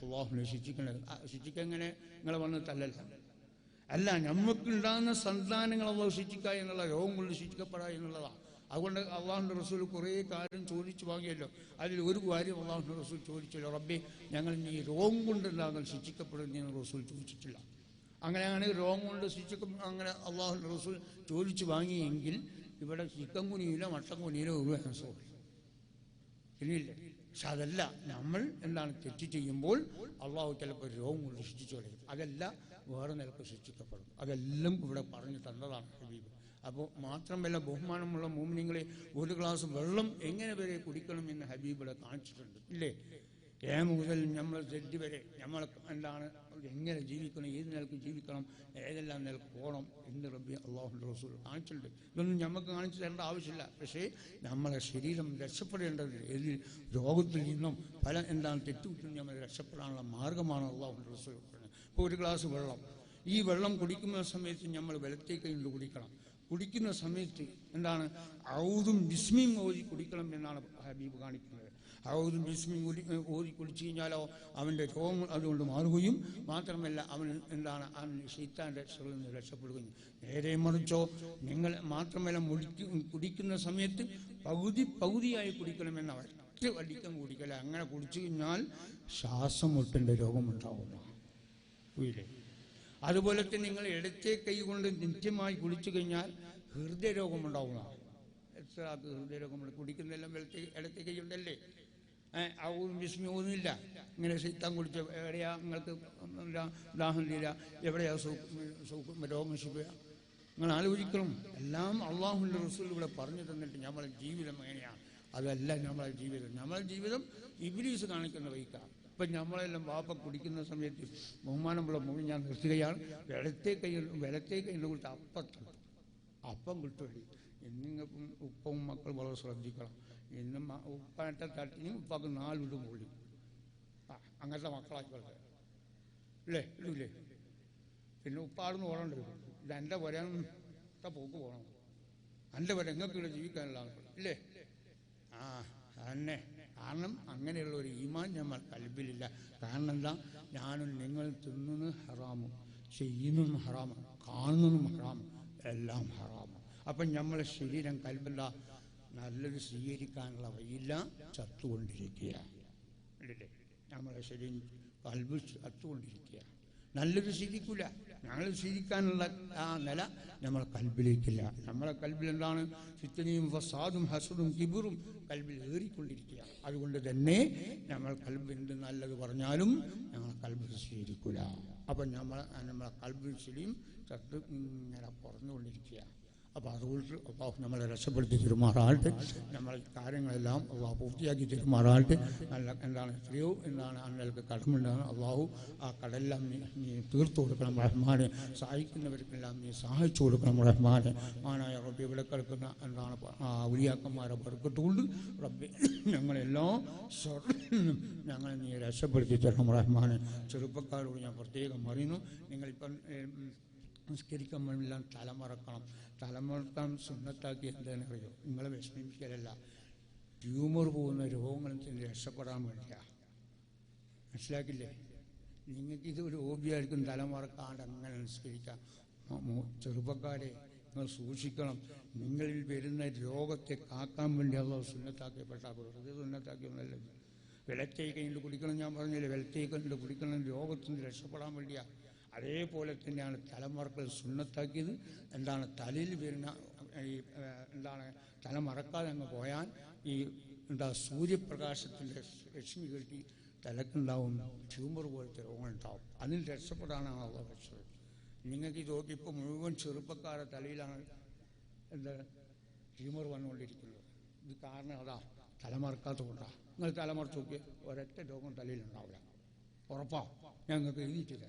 അല്ലാഹുവിനെ ശിക്ഷിക്കേണ്ടത്. ശിക്ഷിക്കുക എങ്ങനെ? നിങ്ങളെ വന്നിട്ടല്ലല്ല, അല്ല നമുക്കുണ്ടാകുന്ന സന്താനങ്ങൾ അല്ലാഹു ശിക്ഷിക്കുക എന്നുള്ള, രോഗം കൊണ്ട് ശിക്ഷിക്കപ്പെടുക എന്നുള്ളതാണ്. അതുകൊണ്ട് അള്ളാഹുവിൻ്റെ റസൂൽ കുറേ കാര്യം ചോദിച്ചു വാങ്ങിയല്ലോ. അതിൽ ഒരു കാര്യം അള്ളാഹുവിൻ്റെ റസൂൽ ചോദിച്ചല്ലോ, റബ്ബേ ഞങ്ങൾ ഈ രോഗം കൊണ്ടുണ്ടാകുന്ന ശിക്ഷിക്കപ്പെടുന്ന റസൂൽ ചോദിച്ചിട്ടില്ല. അങ്ങനെയാണ് രോഗം കൊണ്ട് അങ്ങനെ അള്ളാഹുവിൻ്റെ റസൂൽ ചോദിച്ചു വാങ്ങിയെങ്കിൽ ഇവിടെ ചിക്കൻ കുനിയിലോ മട്ടൻ കുനിയിലോ ഒരു അസുഖം ഇനിയില്ല. പക്ഷെ അതല്ല, നമ്മൾ എന്താണ് തെറ്റ് ചെയ്യുമ്പോൾ അള്ളാഹു ചിലപ്പോൾ രോഗം കൊണ്ട് ശിക്ഷിച്ചു കളയും. അതല്ല വേറെ നിലക്ക് ശിക്ഷിക്കപ്പെടും. അതെല്ലാം ഇവിടെ പറഞ്ഞു തന്നതാണ് ഹബീബ്. അപ്പോൾ മാത്രമല്ല, ബഹുമാനമുള്ള മോമിനിങ്ങളെ, 1 ഗ്ലാസ് വെള്ളം എങ്ങനെ വരെ കുടിക്കണം എന്ന് ഹബീബ് ഇവിടെ കാണിച്ചിട്ടുണ്ട് ഇല്ലേ? മുതൽ നമ്മൾ തെറ്റ് വരെ നമ്മൾ എന്താണ് എങ്ങനെ ജീവിക്കണം, ഏത് നിലക്ക് ജീവിക്കണം, ഏതെല്ലാം നിലക്ക് പോകണം എന്ന് റബ്ബി അല്ലാഹുവിൻ്റെ റസൂൽ കാണിച്ചിട്ടുണ്ട്. ഇതൊന്നും നമുക്ക് കാണിച്ചു തരേണ്ട ആവശ്യമില്ല. പക്ഷേ നമ്മളെ ശരീരം രക്ഷപ്പെടേണ്ടത് ഏത് രോഗത്തിൽ നിന്നും പല എന്താണ് തെറ്റുകുറ്റും നമ്മൾ രക്ഷപ്പെടാനുള്ള മാർഗമാണ് അല്ലാഹുവിൻ്റെ റസൂൽ പറയുന്നത്. ഇപ്പോൾ 1 ഗ്ലാസ് വെള്ളം, ഈ വെള്ളം കുടിക്കുന്ന സമയത്ത് നമ്മൾ വലത്തേക്ക് കൊണ്ട് കുടിക്കണം. കുടിക്കുന്ന സമയത്ത് എന്താണ് ഔദും ബിസ്മിയും ഓതി കുടിക്കണം എന്നാണ് ഹബീബ് കാണിക്കുന്നത്. ഔദു ബിസ്മി ഓതി കുടിച്ചു കഴിഞ്ഞാലോ അവൻ്റെ രോഗങ്ങൾ അതുകൊണ്ട് മാറുകയും മാത്രമല്ല അവൻ എന്താണ് അവൻ ശൈത്താൻ്റെ ശരീരത്തിൽ നിന്ന് രക്ഷപ്പെടുകയും. നേരെ മറിച്ചോ നിങ്ങൾ മാത്രമല്ല കുടിക്കുന്ന സമയത്ത് പകുതിയായി കുടിക്കണമെന്ന് ഒറ്റ വടിക്കം കുടിക്കല. അങ്ങനെ കുടിച്ചു കഴിഞ്ഞാൽ ശ്വാസം മുട്ടിൻ്റെ രോഗമുണ്ടാവുന്ന. അതുപോലെ തന്നെ നിങ്ങൾ ഇടത്തെ കൈ കൊണ്ട് നിത്യമായി കുടിച്ചു കഴിഞ്ഞാൽ ഹൃദയരോഗമുണ്ടാവുന്ന. എത്ര ആൾക്ക് ഹൃദയരോഗമുണ്ട്? കുടിക്കുന്നതെല്ലാം ഇടത്തെ കൈ ഉണ്ടല്ലേ? ഔദു ബിസ്മി ഓതുന്നില്ല. ഇങ്ങനെ ശൈത്താൻ കുടിച്ച എവിടെയാ നിങ്ങൾക്ക് ദാഹം തീര, എവിടെയാ രോഗം ശുഭ? നിങ്ങൾ ആലോചിക്കണം. എല്ലാം അള്ളാഹുവിൻ്റെ റസൂൽ ഇവിടെ പറഞ്ഞു തന്നിട്ട് നമ്മളെ ജീവിതം എങ്ങനെയാണ്? അതല്ല നമ്മളെ ജീവിതം ഇബ്ലീസ് കാണിക്കുന്ന വഴിക്കാണ്. ഇപ്പം നമ്മളെല്ലാം വാപ്പ കുടിക്കുന്ന സമയത്ത് ബഹുമാനമുള്ള മുഴുവൻ ഞാൻ നിർത്തുകയാണ്. വലത്തെ കൈയിൻ്റെ കൊടുത്ത് അപ്പം കിട്ടുമല്ലേ? എന്നിങ്ങപ്പം ഉപ്പവും മക്കൾ വളരെ ശ്രദ്ധിക്കണം. ഇന്നും ഉപ്പായിട്ട് തട്ടിനും ഉപ്പാക്ക് 4 വീട് മുകളിൽ അങ്ങനത്തെ മക്കളായിക്കോട്ടെ അല്ലേ? ഇല്ലേ? പിന്നെ ഉപ്പാടുന്ന് ഓടേണ്ടി വരും. ഇത് എൻ്റെ വരാനും പോക്ക് പോകണം. എൻ്റെ വരെ നിങ്ങൾക്ക് ഇവിടെ ജീവിക്കാനുള്ള ആൾക്കാർ ഇല്ലേ? തന്നെ. കാരണം അങ്ങനെയുള്ള ഒരു ഈമാൻ നമ്മൾ കൽബിലില്ല. കാരണം എന്താ? ഞാനും നിങ്ങളും തിന്നുന്നത് ഹറാമും, ചെയ്യുന്നതും ഹറാമാണ്, കാണുന്നതും ഹറാമും, എല്ലാം ഹറാമാണ്. അപ്പം നമ്മളെ ശരീരം കൽബല്ല നല്ലത് സ്വീകരിക്കാനുള്ള വഴിയില്ല, ചത്തുകൊണ്ടിരിക്കുക. അല്ലേ? നമ്മളെ ശരീരം കൽബ് ചത്തുകൊണ്ടിരിക്കുക. നല്ലത് സ്വീകരിക്കില്ല. ഞങ്ങൾ സ്വീകരിക്കാനുള്ള ആ നില നമ്മളെ കൽബിലേക്കില്ല. നമ്മളെ കൽബിൽ എന്താണ്? ഫിത്നയും ഫസാദും ഹസദും കിബറും കൽബിൽ ഏറിക്കൊണ്ടിരിക്കുക. അതുകൊണ്ട് തന്നെ നമ്മൾ കൽബ് എന്ത് നല്ലത് പറഞ്ഞാലും ഞങ്ങൾ കൽബ് സ്വീകരിക്കില്ല. അപ്പം നമ്മളെ കൽബിൽ ശരിയും ചത്ത് ഇങ്ങനെ കുറഞ്ഞുകൊണ്ടിരിക്കുക. അപ്പോൾ അതുകൊണ്ട് അള്ളാഹു നമ്മളെ രക്ഷപ്പെടുത്തി തരുമാറാകട്ടെ. നമ്മളെ കാര്യങ്ങളെല്ലാം അള്ളാഹു പൂർത്തിയാക്കി തരുമാറാകട്ടെ. നല്ല എന്താണ് എത്രയോ എന്താണ് അന്നൽക്ക് കടമുണ്ടാണ്. അള്ളാഹു ആ കടെല്ലാം നീ തീർത്തു കൊടുക്കണം റഹ്മാനെ. സഹായിക്കുന്നവർക്കെല്ലാം നീ സഹായിച്ചു കൊടുക്കണം റഹ്മാനെ. മാനായ റബ്ബി ഇവിടെ കിടക്കുന്ന എന്താണ് ഔലിയാക്കന്മാരെ ബർക്കത്തുകൊണ്ട് റബ്ബി ഞങ്ങളെല്ലാം ഞങ്ങളെ നീ രക്ഷപ്പെടുത്തി തരണം റഹ്മാനെ. ചെറുപ്പക്കാരോട് ഞാൻ പ്രത്യേകം പറയുന്നു, നിങ്ങളിപ്പം നിസ്കരിക്കുമ്പോഴെല്ലാം തലമറക്കാൻ സുന്നത്താക്കി എന്താണെന്ന് അറിയോ? നിങ്ങളെ വിഷമിപ്പിക്കലല്ല, ട്യൂമർ പോകുന്ന രോഗങ്ങളിൽ നിന്ന് രക്ഷപ്പെടാൻ വേണ്ടിയാണ്. മനസ്സിലാക്കില്ലേ? നിങ്ങൾക്കിത് ഒരു ഹോബിയായിരിക്കും തലമറക്കാണ്ട് അങ്ങനെ നിസ്കരിക്കാം. ചെറുപ്പക്കാരെ നിങ്ങൾ സൂക്ഷിക്കണം. നിങ്ങളിൽ വരുന്ന രോഗത്തെ കാക്കാൻ വേണ്ടി അള്ളാഹു സുന്നത്താക്കിയപ്പെട്ട വെറുതെ സുന്നത്താക്കിയൊന്നല്ല. വെള്ളത്തേ കൈകൊണ്ട് കുടിക്കണം, ഞാൻ പറഞ്ഞില്ലേ? വെള്ളത്തേ കൈകൊണ്ട് കുടിക്കണം രോഗത്തിൽ നിന്ന് രക്ഷപ്പെടാൻ വേണ്ടിയാണ്. അതേപോലെ തന്നെയാണ് തലമറക്കൽ സുന്നത്താക്കിയത്. എന്താണ്? തലയിൽ വരുന്ന ഈ എന്താണ് തലമറക്കാതെ അങ്ങ് പോയാൽ ഈ സൂര്യപ്രകാശത്തിൻ്റെ രശ്മി കെട്ടി തലക്കുണ്ടാവും ട്യൂമർ പോലത്തെ രോഗങ്ങളുണ്ടാവും. അതിൽ രക്ഷപ്പെടാനാണ് അള്ളാഹു രക്ഷപ്പെട്ടത്. നിങ്ങൾക്ക് ഇത് നോക്കി ഇപ്പോൾ മുഴുവൻ ചെറുപ്പക്കാരുടെ തലയിലാണ് ട്യൂമർ വന്നുകൊണ്ടിരിക്കുന്നത്. ഇത് കാരണം അതാ തലമറക്കാത്ത കൊണ്ടാണ്. നിങ്ങൾ തലമറച്ച് നോക്കിയാൽ ഒരൊറ്റ രോഗം തലയിലുണ്ടാവില്ല. ഉറപ്പാണ്. ഞങ്ങൾക്ക് എഴുതിയിട്ടില്ല.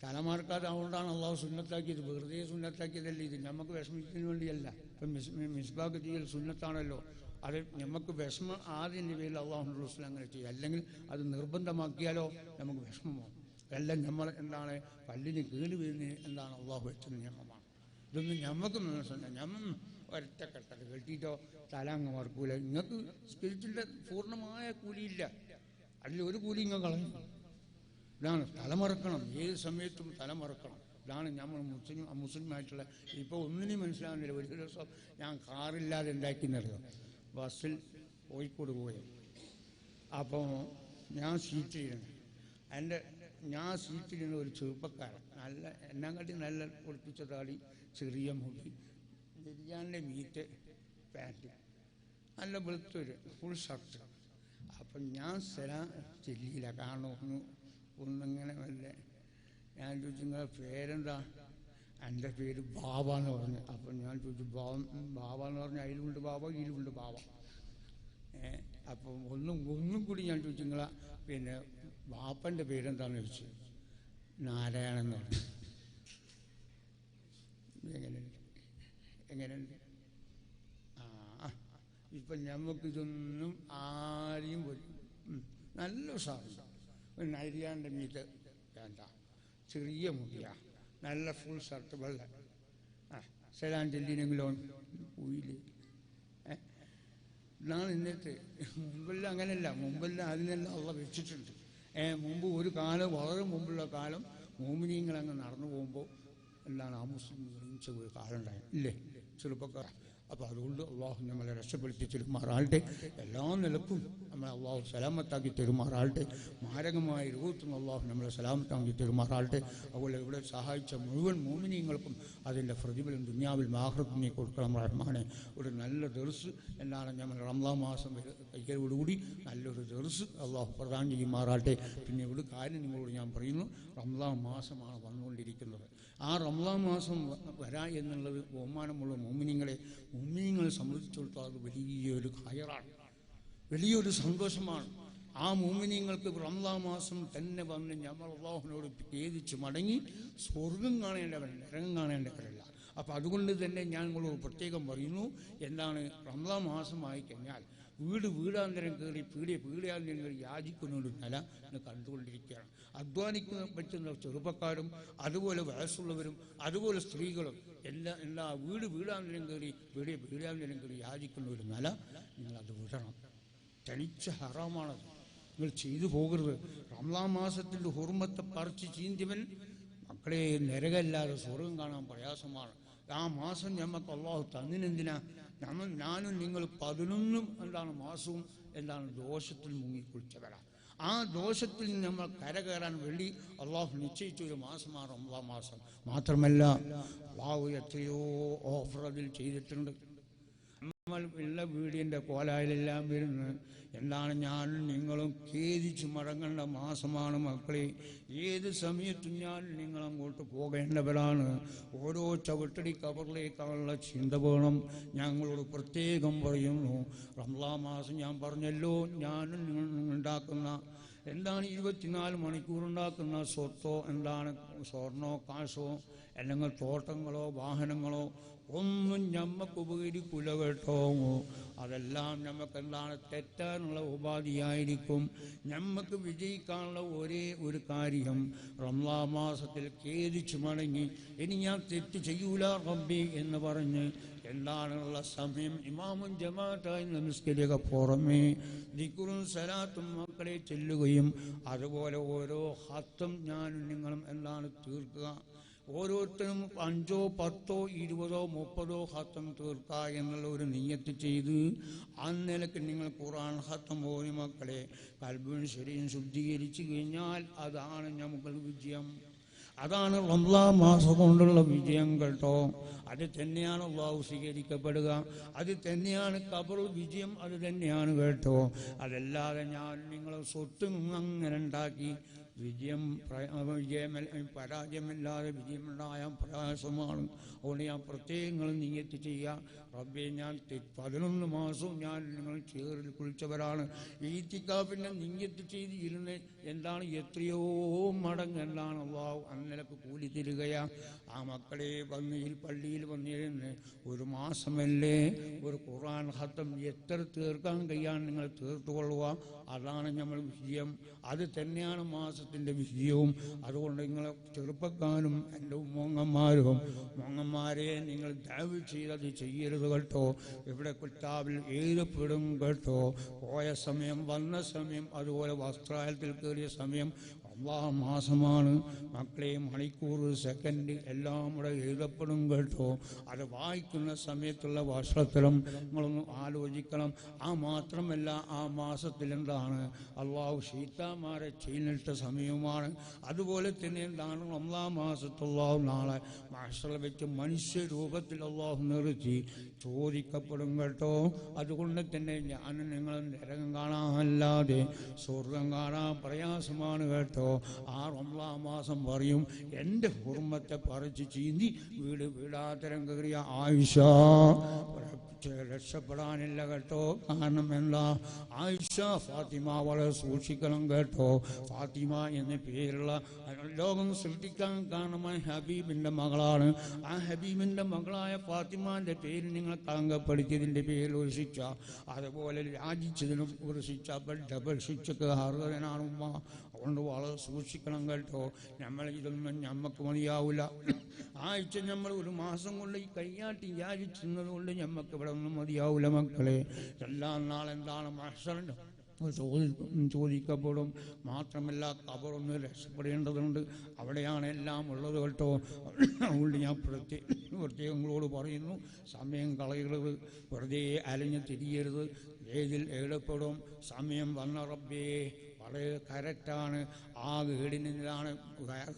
തലമറക്കാതെ അതുകൊണ്ടാണ് അള്ളാഹു സുന്നത്താക്കിയത്. വെറുതെ സുന്നത്താക്കിയതല്ലേ ഇത്. നമുക്ക് വിഷമിക്കുന്നതിന് വേണ്ടിയല്ല. ഇപ്പം മിസ്ബാക്ക് ചെയ്യൽ സുന്നത്താണല്ലോ. അത് നമുക്ക് വിഷമം ആദ്യൻ്റെ പേരിൽ അള്ളാഹു റസൂൽ അങ്ങനെ ചെയ്യും. അല്ലെങ്കിൽ അത് നിർബന്ധമാക്കിയാലോ നമുക്ക് വിഷമമാകും. എല്ലാം നമ്മൾ എന്താണ് പല്ലിന് കേട് വരുന്നതിന് എന്താണ് അള്ളാഹു വെച്ച നിയമമാണ്. ഇതൊന്നും ഞമ്മക്ക് മനസ്സിലായി. ഒരൊറ്റ കെട്ടത് കെട്ടിയിട്ടോ തല അങ്ങ് മറക്കൂല. നിങ്ങൾക്ക് സ്പിരിറ്റിൻ്റെ പൂർണ്ണമായ കൂലിയില്ല. അതിലൊരു കൂലി ഇങ്ങ് കളയും. ഇതാണ് തലമറക്കണം. ഏത് സമയത്തും തലമറക്കണം. ഇതാണ് നമ്മൾ മുസ്ലിമായിട്ടുള്ള. ഇപ്പോൾ ഒന്നിനും മനസ്സിലാകുന്നില്ല. ഒരു ദിവസം ഞാൻ കാറില്ലാതെ എന്താക്കിയെന്നറിയോ? ബസ്സിൽ കോഴിക്കോട് പോയി. അപ്പോൾ ഞാൻ സീറ്റിലിരുന്നു. ഞാൻ സീറ്റിലിരുന്ന ഒരു ചെറുപ്പക്കാരൻ, നല്ല എന്നെക്കാട്ടി നല്ല പൊളിപ്പിച്ച താടി, ചെറിയ മുടി, നെരിയാൻ്റെ മീറ്റ് പാൻറ്റ്, നല്ല വെളുത്തൊരു ഫുൾ ഷർട്ട്. അപ്പം ഞാൻ ചെല്ലിയില്ല. കാരണം ഒന്നിങ്ങനെ വല്ല ഞാൻ ചോദിച്ചു, നിങ്ങളുടെ പേരെന്താ? എൻ്റെ പേര് ബാബ എന്ന് പറഞ്ഞു. അപ്പം ഞാൻ ചോദിച്ചു, ബാബ എന്ന് പറഞ്ഞാൽ അതിലുണ്ട് ബാബ, ഇതിലുണ്ട് ബാബ. അപ്പം ഒന്നും കൂടി ഞാൻ ചോദിച്ചു, നിങ്ങളെ പിന്നെ ബാപ്പൻ്റെ പേരെന്താണെന്ന് ചോദിച്ചു. നാരായണൻ എന്ന് പറഞ്ഞു. എങ്ങനെയുണ്ട്? ഇപ്പം നമുക്കിതൊന്നും ആരെയും നല്ല ഉഷാറുണ്ട്. നരിയാൻ്റെ മീറ്റ് വേണ്ട, ചെറിയ മുടിയാ, നല്ല ഫുൾ ഷർട്ട് വെള്ള. സലാം ചെല്ലിനെങ്കിലോ പോയില്ലേ? ഇതാണ് ഇന്നത്തെ. മുമ്പെല്ലാം അങ്ങനെയല്ല, മുമ്പെല്ലാം അതിനെല്ലാം അള്ള വെച്ചിട്ടുണ്ട്. മുമ്പ് ഒരു കാലം, വളരെ മുമ്പുള്ള കാലം മോമിനിയങ്ങളങ്ങ് നടന്നു പോകുമ്പോൾ എന്താണ് ആ മുസ്ലിം ഒരു കാലം ഉണ്ടായി ഇല്ലേ, ചെറുപ്പക്കാർ. അപ്പോൾ അതുകൊണ്ട് അള്ളാഹു നമ്മളെ രക്ഷപ്പെടുത്തി തരുമാറാകട്ടെ. എല്ലാ നിലക്കും നമ്മളെ അള്ളാഹു സലാമത്താക്കി തരുമാറാകട്ടെ. മാരകമായ രൂപത്തിൽ നിന്ന് അള്ളാഹു നമ്മളെ സലാമത്താക്കി തരുമാറാകട്ടെ. അതുപോലെ ഇവിടെ സഹായിച്ച മുഴുവൻ മോമിനിയങ്ങൾക്കും അതിൻ്റെ പ്രതിഫലം ദുനിയാവിൽ ആഖിറത്തിൽ നീ കൊടുക്കണം റഹ്മാനെ. ഒരു നല്ല ദർസ് എന്താണ് നമ്മൾ റമളാൻ മാസം കയ്യോടുകൂടി നല്ലൊരു ദർസ് അള്ളാഹു പ്രദാനം ചെയ്യുമാറാകട്ടെ. പിന്നെ ഒരു കാര്യം നിങ്ങളോട് ഞാൻ പറയുന്നു, റമളാൻ മാസമാണ് വന്നുകൊണ്ടിരിക്കുന്നത്. ആ റമളാൻ മാസം വരാ എന്നുള്ളത് ബഹുമാനമുള്ള മോമിനിയങ്ങളെ സംബന്ധിച്ചിടത്തോളം അത് വലിയൊരു ഹയറാണ്, വലിയൊരു സന്തോഷമാണ്. ആ മോമിനിയങ്ങൾക്ക് റമളാൻ മാസം തന്നെ വന്ന് നമ്മൾ അല്ലാഹുവിനോട് ഖേദിച്ച് മടങ്ങി സ്വർഗം കാണേണ്ടവൻ, നരകം കാണേണ്ടവരല്ല. അപ്പം അതുകൊണ്ട് തന്നെ ഞാൻ നിങ്ങളോട് പ്രത്യേകം പറയുന്നു, എന്താണ് റമളാൻ മാസമായി കഴിഞ്ഞാൽ വീടാന്തരം കയറി പീടിയാന്തരം കയറി യാചിക്കുന്ന ഒരു നില ഇന്ന് കണ്ടുകൊണ്ടിരിക്കുകയാണ്. അധ്വാനിക്കുന്ന പറ്റുന്ന ചെറുപ്പക്കാരും അതുപോലെ വയസ്സുള്ളവരും അതുപോലെ സ്ത്രീകളും എല്ലാ വീടാന്തരം കയറി പീടിയാന്തരം കയറി യാചിക്കുന്ന ഒരു നില നിങ്ങളത് വിടണം. തനിച്ച ഹറാമാണത്, നിങ്ങൾ ചെയ്തു പോകരുത്. റമളാൻ മാസത്തിൻ്റെ ഹുർമത്തെ പറിച്ച് ചീന്തിവൻ മക്കളെ നരകല്ലാതെ സ്വർഗം കാണാൻ പ്രയാസമാണ്. ആ മാസം ഞമ്മക്ക് അള്ളാഹു തന്നിനെന്തിനാ? ഞാനും നിങ്ങൾ 11 എന്താണ് മാസവും എന്താണ് ദോഷത്തിൽ മുങ്ങിക്കുളിച്ചവരാണ്. ആ ദോഷത്തിൽ നിന്ന് നമ്മൾ കരകയറാൻ വേണ്ടി അള്ളാഹു നിശ്ചയിച്ച ഒരു മാസമാണ് റമളാൻ മാസം. മാത്രമല്ല അള്ളാഹു എത്രയോ ഓഫർ അതിൽ ചെയ്തിട്ടുണ്ട്. നമ്മൾ ഉള്ള വീടിൻ്റെ കോലായിലെല്ലാം വരുന്ന എന്താണ് ഞാനും നിങ്ങളും ഖേദിച്ച് മടങ്ങേണ്ട മാസമാണ് മക്കളെ. ഏത് സമയത്തും ഞാൻ നിങ്ങളങ്ങോട്ട് പോകേണ്ടവരാണ്. ഓരോ ചവിട്ടടി കവറിലേക്കുള്ള ചിന്ത വേണം. ഞങ്ങളോട് പ്രത്യേകം പറയുന്നു, റമളാൻ മാസം ഞാൻ പറഞ്ഞല്ലോ, ഞാനും നിങ്ങൾ ഉണ്ടാക്കുന്ന എന്താണ് 24 മണിക്കൂർ ഉണ്ടാക്കുന്ന സ്വത്തോ എന്താണ് സ്വർണ്ണോ കാശോ അല്ലെങ്കിൽ തോട്ടങ്ങളോ വാഹനങ്ങളോ ഒന്നും ഞമ്മക്ക് ഉപകരിക്കില്ല കേട്ടോ. അതെല്ലാം നമുക്ക് എന്താണ് തെറ്റാനുള്ള ഉപാധിയായിരിക്കും. ഞമ്മക്ക് വിജയിക്കാനുള്ള ഒരേ ഒരു കാര്യം റമളാൻ മാസത്തിൽ ഖേദിച്ചു മടങ്ങി ഇനി ഞാൻ തെറ്റ് ചെയ്യൂല റബ്ബി എന്ന് പറഞ്ഞ് എന്താണുള്ള സമയം ഇമാമും ജമാഅത്തായി നമസ്കരിക്കുക, പുറമേ ദിക്റും സലാത്തും മക്കളെ ചെല്ലുകയും അതുപോലെ ഓരോ ഹത്തും ഞാനും നിങ്ങളും എന്താണ് തീർക്കുക. ഓരോരുത്തരും 5, 10, 20, 30 ഹത്തം തീർക്കുക എന്നുള്ള ഒരു നിയ്യത്ത് ചെയ്ത് ആ നിലക്ക് നിങ്ങൾ ഖുർആൻ ഹത്തം ഓതി മക്കളെ ഖൽബും ശരീരം ശുദ്ധീകരിച്ചു കഴിഞ്ഞാൽ അതാണ് നമുക്ക് വിജയം. അതാണ് റമളാൻ മാസം കൊണ്ടുള്ള വിജയം കേട്ടോ. അത് തന്നെയാണ് അല്ലാഹു സ്വീകരിക്കപ്പെടുക, അത് തന്നെയാണ് ഖബർ വിജയം, അത് തന്നെയാണ് കേട്ടോ. അതല്ലാതെ ഞാൻ നിങ്ങളെ സ്വത്ത് അങ്ങനെ ഉണ്ടാക്കി പരാജയമല്ലാതെ വിജയമുണ്ടായ പ്രയാസമാണ്. അതുകൊണ്ട് ഞാൻ പ്രത്യേകങ്ങൾ നിയ്യത്ത് ചെയ്യുക, റബ്ബേ ഞാൻ 11 മാസവും ഞാൻ നിങ്ങൾ ചേറിൽ കുളിച്ചവരാണ്. ഈത്തിക്കാഫിൻ്റെ നിയ്യത്ത് ചെയ്ത് ഇരുന്ന് എന്താണ് എത്രയോ മടങ്ങ് എന്താണ് അല്ലാഹു അന്നലക്ക് കൂലി തരികയാ. ആ മക്കളെ വന്ന് ഈ പള്ളിയിൽ വന്നിരുന്ന് ഒരു മാസമല്ലേ ഒരു ഖുർആൻ ഖത്തം എത്ര തീർക്കാൻ കഴിയാൻ നിങ്ങൾ തീർത്തുകൊള്ളുക. അതാണ് നമ്മൾ വിജയം, അത് തന്നെയാണ് മാസത്തിൻ്റെ വിജയവും. അതുകൊണ്ട് നിങ്ങളെ ചെറുപ്പക്കാരും എൻ്റെ മോങ്ങന്മാരെ നിങ്ങൾ ദയവ് ചെയ്തത് ചെയ്യരുത് കേട്ടോ. ഇവിടെ കിതാബിൽ എഴുതപ്പെടും കേട്ടോ. പോയ സമയം വന്ന സമയം അതുപോലെ വസ്ത്രാലയത്തിൽ കയറിയ സമയം റമളാൻ മാസമാണ് മക്കളെ. മണിക്കൂർ സെക്കൻഡ് എല്ലാം കൂടെ എഴുതപ്പെടും കേട്ടോ. അത് വായിക്കുന്ന സമയത്തുള്ള വസ്ത്രത്തിലും നിങ്ങളൊന്ന് ആലോചിക്കണം. ആ മാത്രമല്ല ആ മാസത്തിൽ എന്താണ് അള്ളാഹു ശൈത്താന്മാരെ ചെയ്തിട്ട സമയവുമാണ്. അതുപോലെ തന്നെ എന്താണ് റമളാൻ മാസത്തുള്ള നാളെ മഹ്ശറിൽ വെച്ച് മനുഷ്യ രൂപത്തിൽ അള്ളാഹു നിർത്തി ചോദിക്കപ്പെടും കേട്ടോ. അതുകൊണ്ട് തന്നെ ഞാൻ നിങ്ങൾ നരകം കാണാനല്ലാതെ സ്വർഗം കാണാൻ പ്രയാസമാണ് കേട്ടോ. ആ റമളാൻ മാസം പറയും എൻ്റെ ഹുർമത്തെ പറിച്ച് ചീന്തി വീടാത്തരം കയറിയ ആയിഷ രക്ഷപ്പെടാനില്ല കേട്ടോ. കാരണം എന്താ, ആയിഷ ഫാത്തിമ വളരെ സൂക്ഷിക്കണം കേട്ടോ. ഫാത്തിമ എന്ന പേരുള്ള ലോകം സൃഷ്ടിക്കാൻ കാരണമായ ഹബീബിന്റെ മകളാണ്. ആ ഹബീബിന്റെ മകളായ ഫാത്തിമാന്റെ പേര് നിങ്ങൾ കളങ്കപ്പെടുത്തിയതിന്റെ പേരിൽ ഒരു ശിക്ഷ, അതുപോലെ യാചിച്ചതിനും ഒരു ശിക്ഷ, ഡബിൾ ശിക്ഷക്ക് അർഹനാണ് ഉമ്മ. അതുകൊണ്ട് വളരെ സൂക്ഷിക്കണം കേട്ടോ. നമ്മൾ ഇതൊന്നും ഞമ്മക്ക് മതിയാവില്ല. ആഴ്ച നമ്മൾ ഒരു മാസം കൊണ്ട് ഈ കൈയാട്ടി യാചിച്ചത് കൊണ്ട് ഞമ്മക്ക് ഇവിടെ ഒന്നും മതിയാവില്ല മക്കളെ. എല്ലാം നാളെന്താണ് മഹ്ശറിന്റെ ചോദിക്കപ്പെടും. മാത്രമല്ല ഖബറൊന്ന് രക്ഷപ്പെടേണ്ടതുണ്ട്, അവിടെയാണ് എല്ലാം ഉള്ളത് കേട്ടോ. അതുകൊണ്ട് ഞാൻ പ്രത്യേകങ്ങളോട് പറയുന്നു, സമയം കളയരുത്, വെറുതെ അലഞ്ഞ് തിരിയരുത്. ഏതിൽ ഏടപ്പെടും സമയം വന്ന റബ്ബേ വളരെ കറക്റ്റാണ്. ആ വീടിനാണ്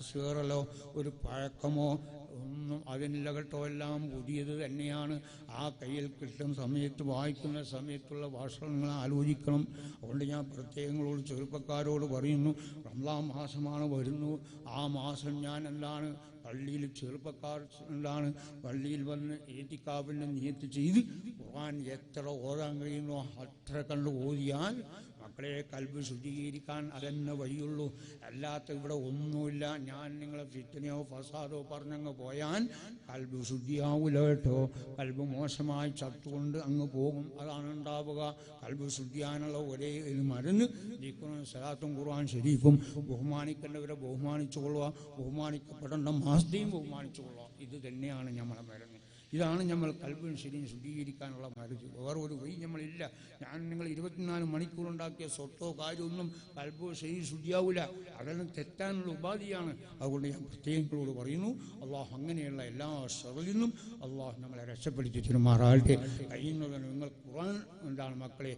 സേറലോ ഒരു പഴക്കമോ ഒന്നും അതിനില്ല കേട്ടോ. എല്ലാം പുതിയത് തന്നെയാണ്. ആ കയ്യിൽ കിട്ടുന്ന സമയത്ത് വായിക്കുന്ന സമയത്തുള്ള ഭാഷണങ്ങൾ ആലോചിക്കണം. അതുകൊണ്ട് ഞാൻ പ്രത്യേകങ്ങളോട് ചെറുപ്പക്കാരോട് പറയുന്നു, റമദാൻ മാസമാണ് വരുന്നു. ആ മാസം ഞാൻ എന്താണ് പള്ളിയിൽ ചെറുപ്പക്കാർ എന്താണ് പള്ളിയിൽ വന്ന് ഈത്തിക്കാഫിൻ്റെ നിയത്ത് ചെയ്ത് ഖുർആൻ എത്ര ഓതാൻ കഴിയുന്നോ അത്ര കണ്ട് ഓതിയാൽ മക്കളെ കൽബ് ശുദ്ധീകരിക്കാൻ അതെന്നെ വഴിയുള്ളൂ. അല്ലാത്ത ഇവിടെ ഒന്നുമില്ല. ഞാൻ നിങ്ങളെ ഫിത്നയോ ഫസാദോ പറഞ്ഞങ്ങ് പോയാൽ കൽബ് ശുദ്ധിയാവില്ല കേട്ടോ. കൽബ് മോശമായി ചത്തുകൊണ്ട് അങ്ങ് പോകും. അതാണ് ഉണ്ടാവുക. കൽബ് ശുദ്ധിയാനുള്ള ഒരേ ഒരു മരുന്ന് ദിക്റും സലാത്തും ഖുർആൻ ശരീഫും. ബഹുമാനിക്കേണ്ടവരെ ബഹുമാനിച്ചു കൊള്ളുക, ബഹുമാനിക്കപ്പെടേണ്ട മാസ്തിയും ബഹുമാനിച്ചു കൊള്ളുക. ഇത് തന്നെയാണ് നമ്മളെ മരുന്ന്. ഇതാണ് നമ്മൾ കൽബിന് ശരിയും ശുദ്ധീകരിക്കാനുള്ള മരുന്ന്. വേറെ ഒരു വഴി നമ്മളില്ല. ഞാൻ നിങ്ങൾ 24 മണിക്കൂറുണ്ടാക്കിയ സ്വത്തോ കാര്യമൊന്നും കൽബ് ശരി ശുദ്ധിയാവില്ല. അതെല്ലാം തെറ്റാനുള്ള ഉപാധിയാണ്. അതുകൊണ്ട് ഞാൻ പ്രത്യേകങ്ങളോട് പറയുന്നു, അള്ളാഹു അങ്ങനെയുള്ള എല്ലാ ഷറിൽ നിന്നും അള്ളാഹു നമ്മളെ രക്ഷപ്പെടുത്തി തരുമാറാകട്ടെ. കഴിയുന്നതിന് നിങ്ങൾ ഖുർആൻ എന്താണ് മക്കളെ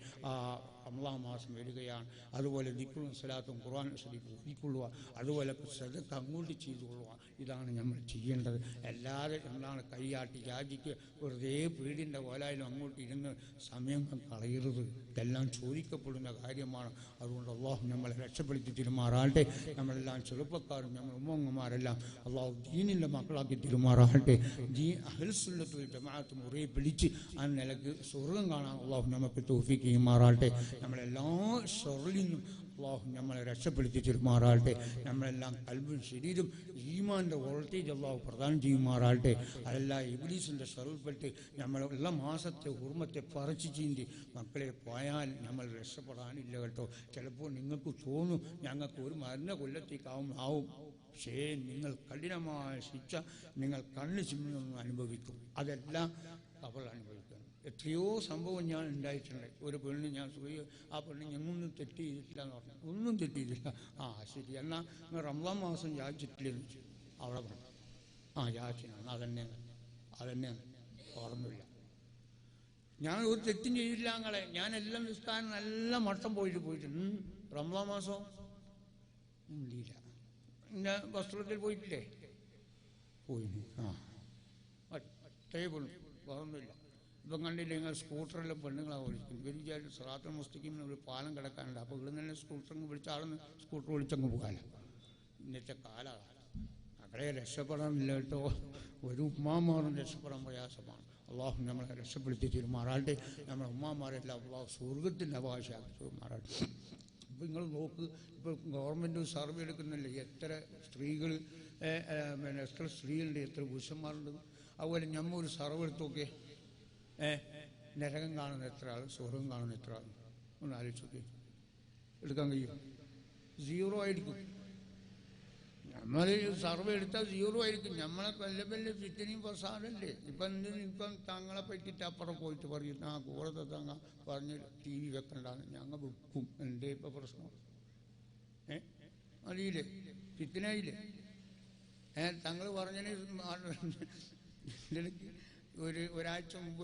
റമളാൻ മാസം വരികയാണ്. അതുപോലെ ദിക്റും സലാത്തും ഖുർആൻ ശരീഫ് ഓതിക്കൊള്ളുക, അതുപോലെ സദഖ അങ്ങോട്ട് ചെയ്തു കൊള്ളുക. ഇതാണ് നമ്മൾ ചെയ്യേണ്ടത്. അല്ലാതെ എന്താണ് കൈയാട്ടി യാചിക്ക് വെറുതെ വീടിൻ്റെ കോലായാലും അങ്ങോട്ട് ഇരുന്ന് സമയം കളയരുത്. ഇതെല്ലാം ചോദിക്കപ്പെടുന്ന കാര്യമാണ്. അതുകൊണ്ട് അള്ളാഹു നമ്മളെ രക്ഷപ്പെടുത്തി തിരുമാറാകട്ടെ. നമ്മളെല്ലാം ചെറുപ്പക്കാരും നമ്മൾ ഉമ്മങ്ങന്മാരെല്ലാം അള്ളാഹു ദീനിൻ്റെ മക്കളാക്കി തിരുമാറാകട്ടെ. അഹ്ലുസുന്നത്ത് വൽ ജമാഅത്ത് മുറിയെ പിടിച്ച് ആ നിലക്ക് സ്വർഗം കാണാൻ അള്ളാഹു നമുക്ക് തൗഫീഖ് ചെയ്യുമാറാകട്ടെ. നമ്മളെല്ലാ ഷറിൽ നിന്നും അള്ളാഹു നമ്മളെ രക്ഷപ്പെടുത്തി തിരുമാറാകട്ടെ. നമ്മളെല്ലാം കൽബും ശരീരം ഈമാൻ്റെ വോൾട്ടേജ് അള്ളാഹു പ്രദാനം ചെയ്യുമാറാകട്ടെ. അതെല്ലാം ഇബ്ലീസിൻ്റെ ഷറിൽപ്പെട്ട് നമ്മളെല്ലാ മാസത്തെ ഹുർമത്തെ പറിച്ചു ചീന്തി മക്കളെ പോയാൽ നമ്മൾ രക്ഷപ്പെടാനില്ല കേട്ടോ. ചിലപ്പോൾ നിങ്ങൾക്ക് തോന്നും ഞങ്ങൾക്ക് ഒരു മരുന്ന് കൊല്ലത്തേക്കാവും പക്ഷേ നിങ്ങൾ കഠിനമായ ശിക്ഷ നിങ്ങൾ കണ്ണ് ചിമ്മിനൊന്നും അനുഭവിക്കും. അതെല്ലാം അവൾ അനുഭവിക്കണം. എത്രയോ സംഭവം ഞാൻ ഉണ്ടായിട്ടുണ്ട്. ഒരു പെണ്ണ് ഞാൻ ആ പെണ്ണ് ഞങ്ങളൊന്നും തെറ്റ് ചെയ്തിട്ടില്ല എന്ന് പറഞ്ഞു. ഒന്നും തെറ്റ് ചെയ്തില്ല. ശരി, എന്നാൽ റമളാൻ മാസം യാചിച്ചിട്ടില്ലെന്ന് വെച്ചു. അവളെ പറഞ്ഞു യാചിനാണ്. അതന്നെ ഓർമ്മയില്ല. ഞാൻ ഒരു തെറ്റും ചെയ്തില്ല. ഞാനെല്ലാം നിസ്കാരം നല്ല മട്ടം പോയിട്ടുണ്ട്. റമളാൻ മാസം ഇല്ല. പിന്നെ വസ്ത്രത്തിൽ പോയിട്ടില്ലേ? പോയി. ഒറ്റേ പെണ്ണു ഓർമ്മയില്ല. ഇപ്പം കണ്ടില്ലേ നിങ്ങൾ സ്കൂട്ടറെല്ലാം പെണ്ണുങ്ങളാണ് വിളിക്കും. ഇവർ വിചാരിച്ചു സിറാത്തുൽ മുസ്തഖീമിന് ഒരു പാലം കിടക്കാനുണ്ട്. അപ്പോൾ ഇവിടെ തന്നെ സ്കൂട്ടറങ്ങ് വിളിച്ചാളെന്ന് സ്കൂട്ടർ വിളിച്ചങ്ങ് പോകാല. ഇന്നത്തെ കാലമാണ്. മക്കളെ രക്ഷപ്പെടാനില്ല കേട്ടോ. ഒരു ഉമ്മാമാരും രക്ഷപ്പെടാൻ പ്രയാസമാണ്. അള്ളാഹു നമ്മളെ രക്ഷപ്പെടുത്തി തീരുമാറാകട്ടെ. നമ്മളെ ഉമ്മാമാരെല്ലാം അള്ളാഹു സ്വർഗത്തിൻ്റെ അവകാശമാക്കി തീരുമാറാകട്ടെ. ഇപ്പം നിങ്ങൾ നോക്ക്, ഇപ്പോൾ ഗവൺമെൻറ് സർവേ എടുക്കുന്നില്ലേ എത്ര സ്ത്രീകൾ എത്ര സ്ത്രീകളുണ്ട്, എത്ര പുരുഷന്മാരുണ്ട്. അതുപോലെ ഞമ്മ ഒരു സർവേ എടുത്ത് നോക്കിയേ. നരകം കാണുന്ന എത്ര ആൾ, സ്വർഗം കാണുന്ന എത്ര ആൾ ഒന്ന് ആലോചിച്ചോക്കെ. എടുക്കാൻ കഴിയും? 0 ആയിരിക്കും. നമ്മൾ സർവേ എടുത്താൽ 0 ആയിരിക്കും. നമ്മളെ കൊല്ലപ്പല്ലേ ഫിത്തനയും ഫസാദല്ലേ. ഇപ്പം തങ്ങളെ പറ്റിയിട്ട് അപ്പുറം പോയിട്ട് പറയും കൂടെ തങ്ങ പറഞ്ഞ് TV വെക്കണ്ടാന്ന്. ഞങ്ങൾ വെക്കും. എൻ്റെ ഇപ്പം പ്രശ്നം അറിയില്ലേ? ഫിത്തനായില്ലേ? തങ്ങൾ പറഞ്ഞതിന് ഒരാഴ്ച മുമ്പ്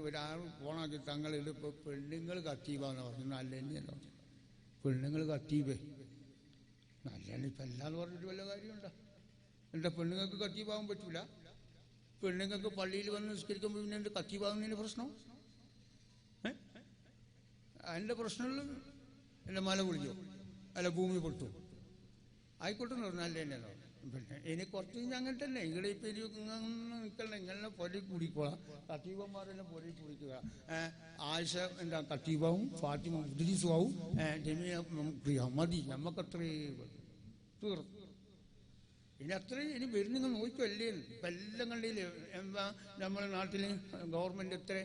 ഒരാൾ പോണാക്കി തങ്ങളിത് ഇപ്പോൾ പെണ്ണുങ്ങൾ കത്തീബാന്ന് പറഞ്ഞു. നല്ല തന്നെയല്ലോ പെണ്ണുങ്ങൾ കത്തീബേ. നല്ല ഇപ്പം എല്ലാന്ന് പറഞ്ഞിട്ട് വല്ല കാര്യമുണ്ടോ? എന്താ പെണ്ണുങ്ങൾക്ക് കത്തീബാവാൻ പറ്റൂല? പെണ്ണുങ്ങൾക്ക് പള്ളിയിൽ വന്ന് നിസ്കരിക്കുമ്പോൾ പിന്നെ എൻ്റെ കത്തീബാവുന്നതിൻ്റെ പ്രശ്നം? അതിൻ്റെ പ്രശ്നമുള്ള എൻ്റെ മല പൊളിക്കോ അല്ല ഭൂമി പൊട്ടോ ആയിക്കോട്ടെ എന്ന് പറഞ്ഞാൽ നല്ല തന്നെയല്ലോ. പിന്നെ ഇനി കുറച്ച് കഴിഞ്ഞാൽ അങ്ങനെ തന്നെ ഇവിടെ ഇപ്പം നിൽക്കണം. ഇങ്ങനെ പൊലി കുടിക്കോളാം. കത്തീബന്മാരെല്ലാം പൊലി കുടിക്കുക. ആയിഷ എന്താ കത്തീബാവും, ഫാത്തിമ ഉദ്രീസുമാവും, ജമിയ പ്രിയ മതി. നമുക്കത്രേ തീർന്നു. ഇനി അത്രയും ഇനി വരുന്നെങ്കിൽ നോക്കുമല്ലേ. ഇപ്പം എല്ലാം കണ്ടില്ലേ, എന്താ നമ്മുടെ നാട്ടിൽ ഗവൺമെൻറ് എത്ര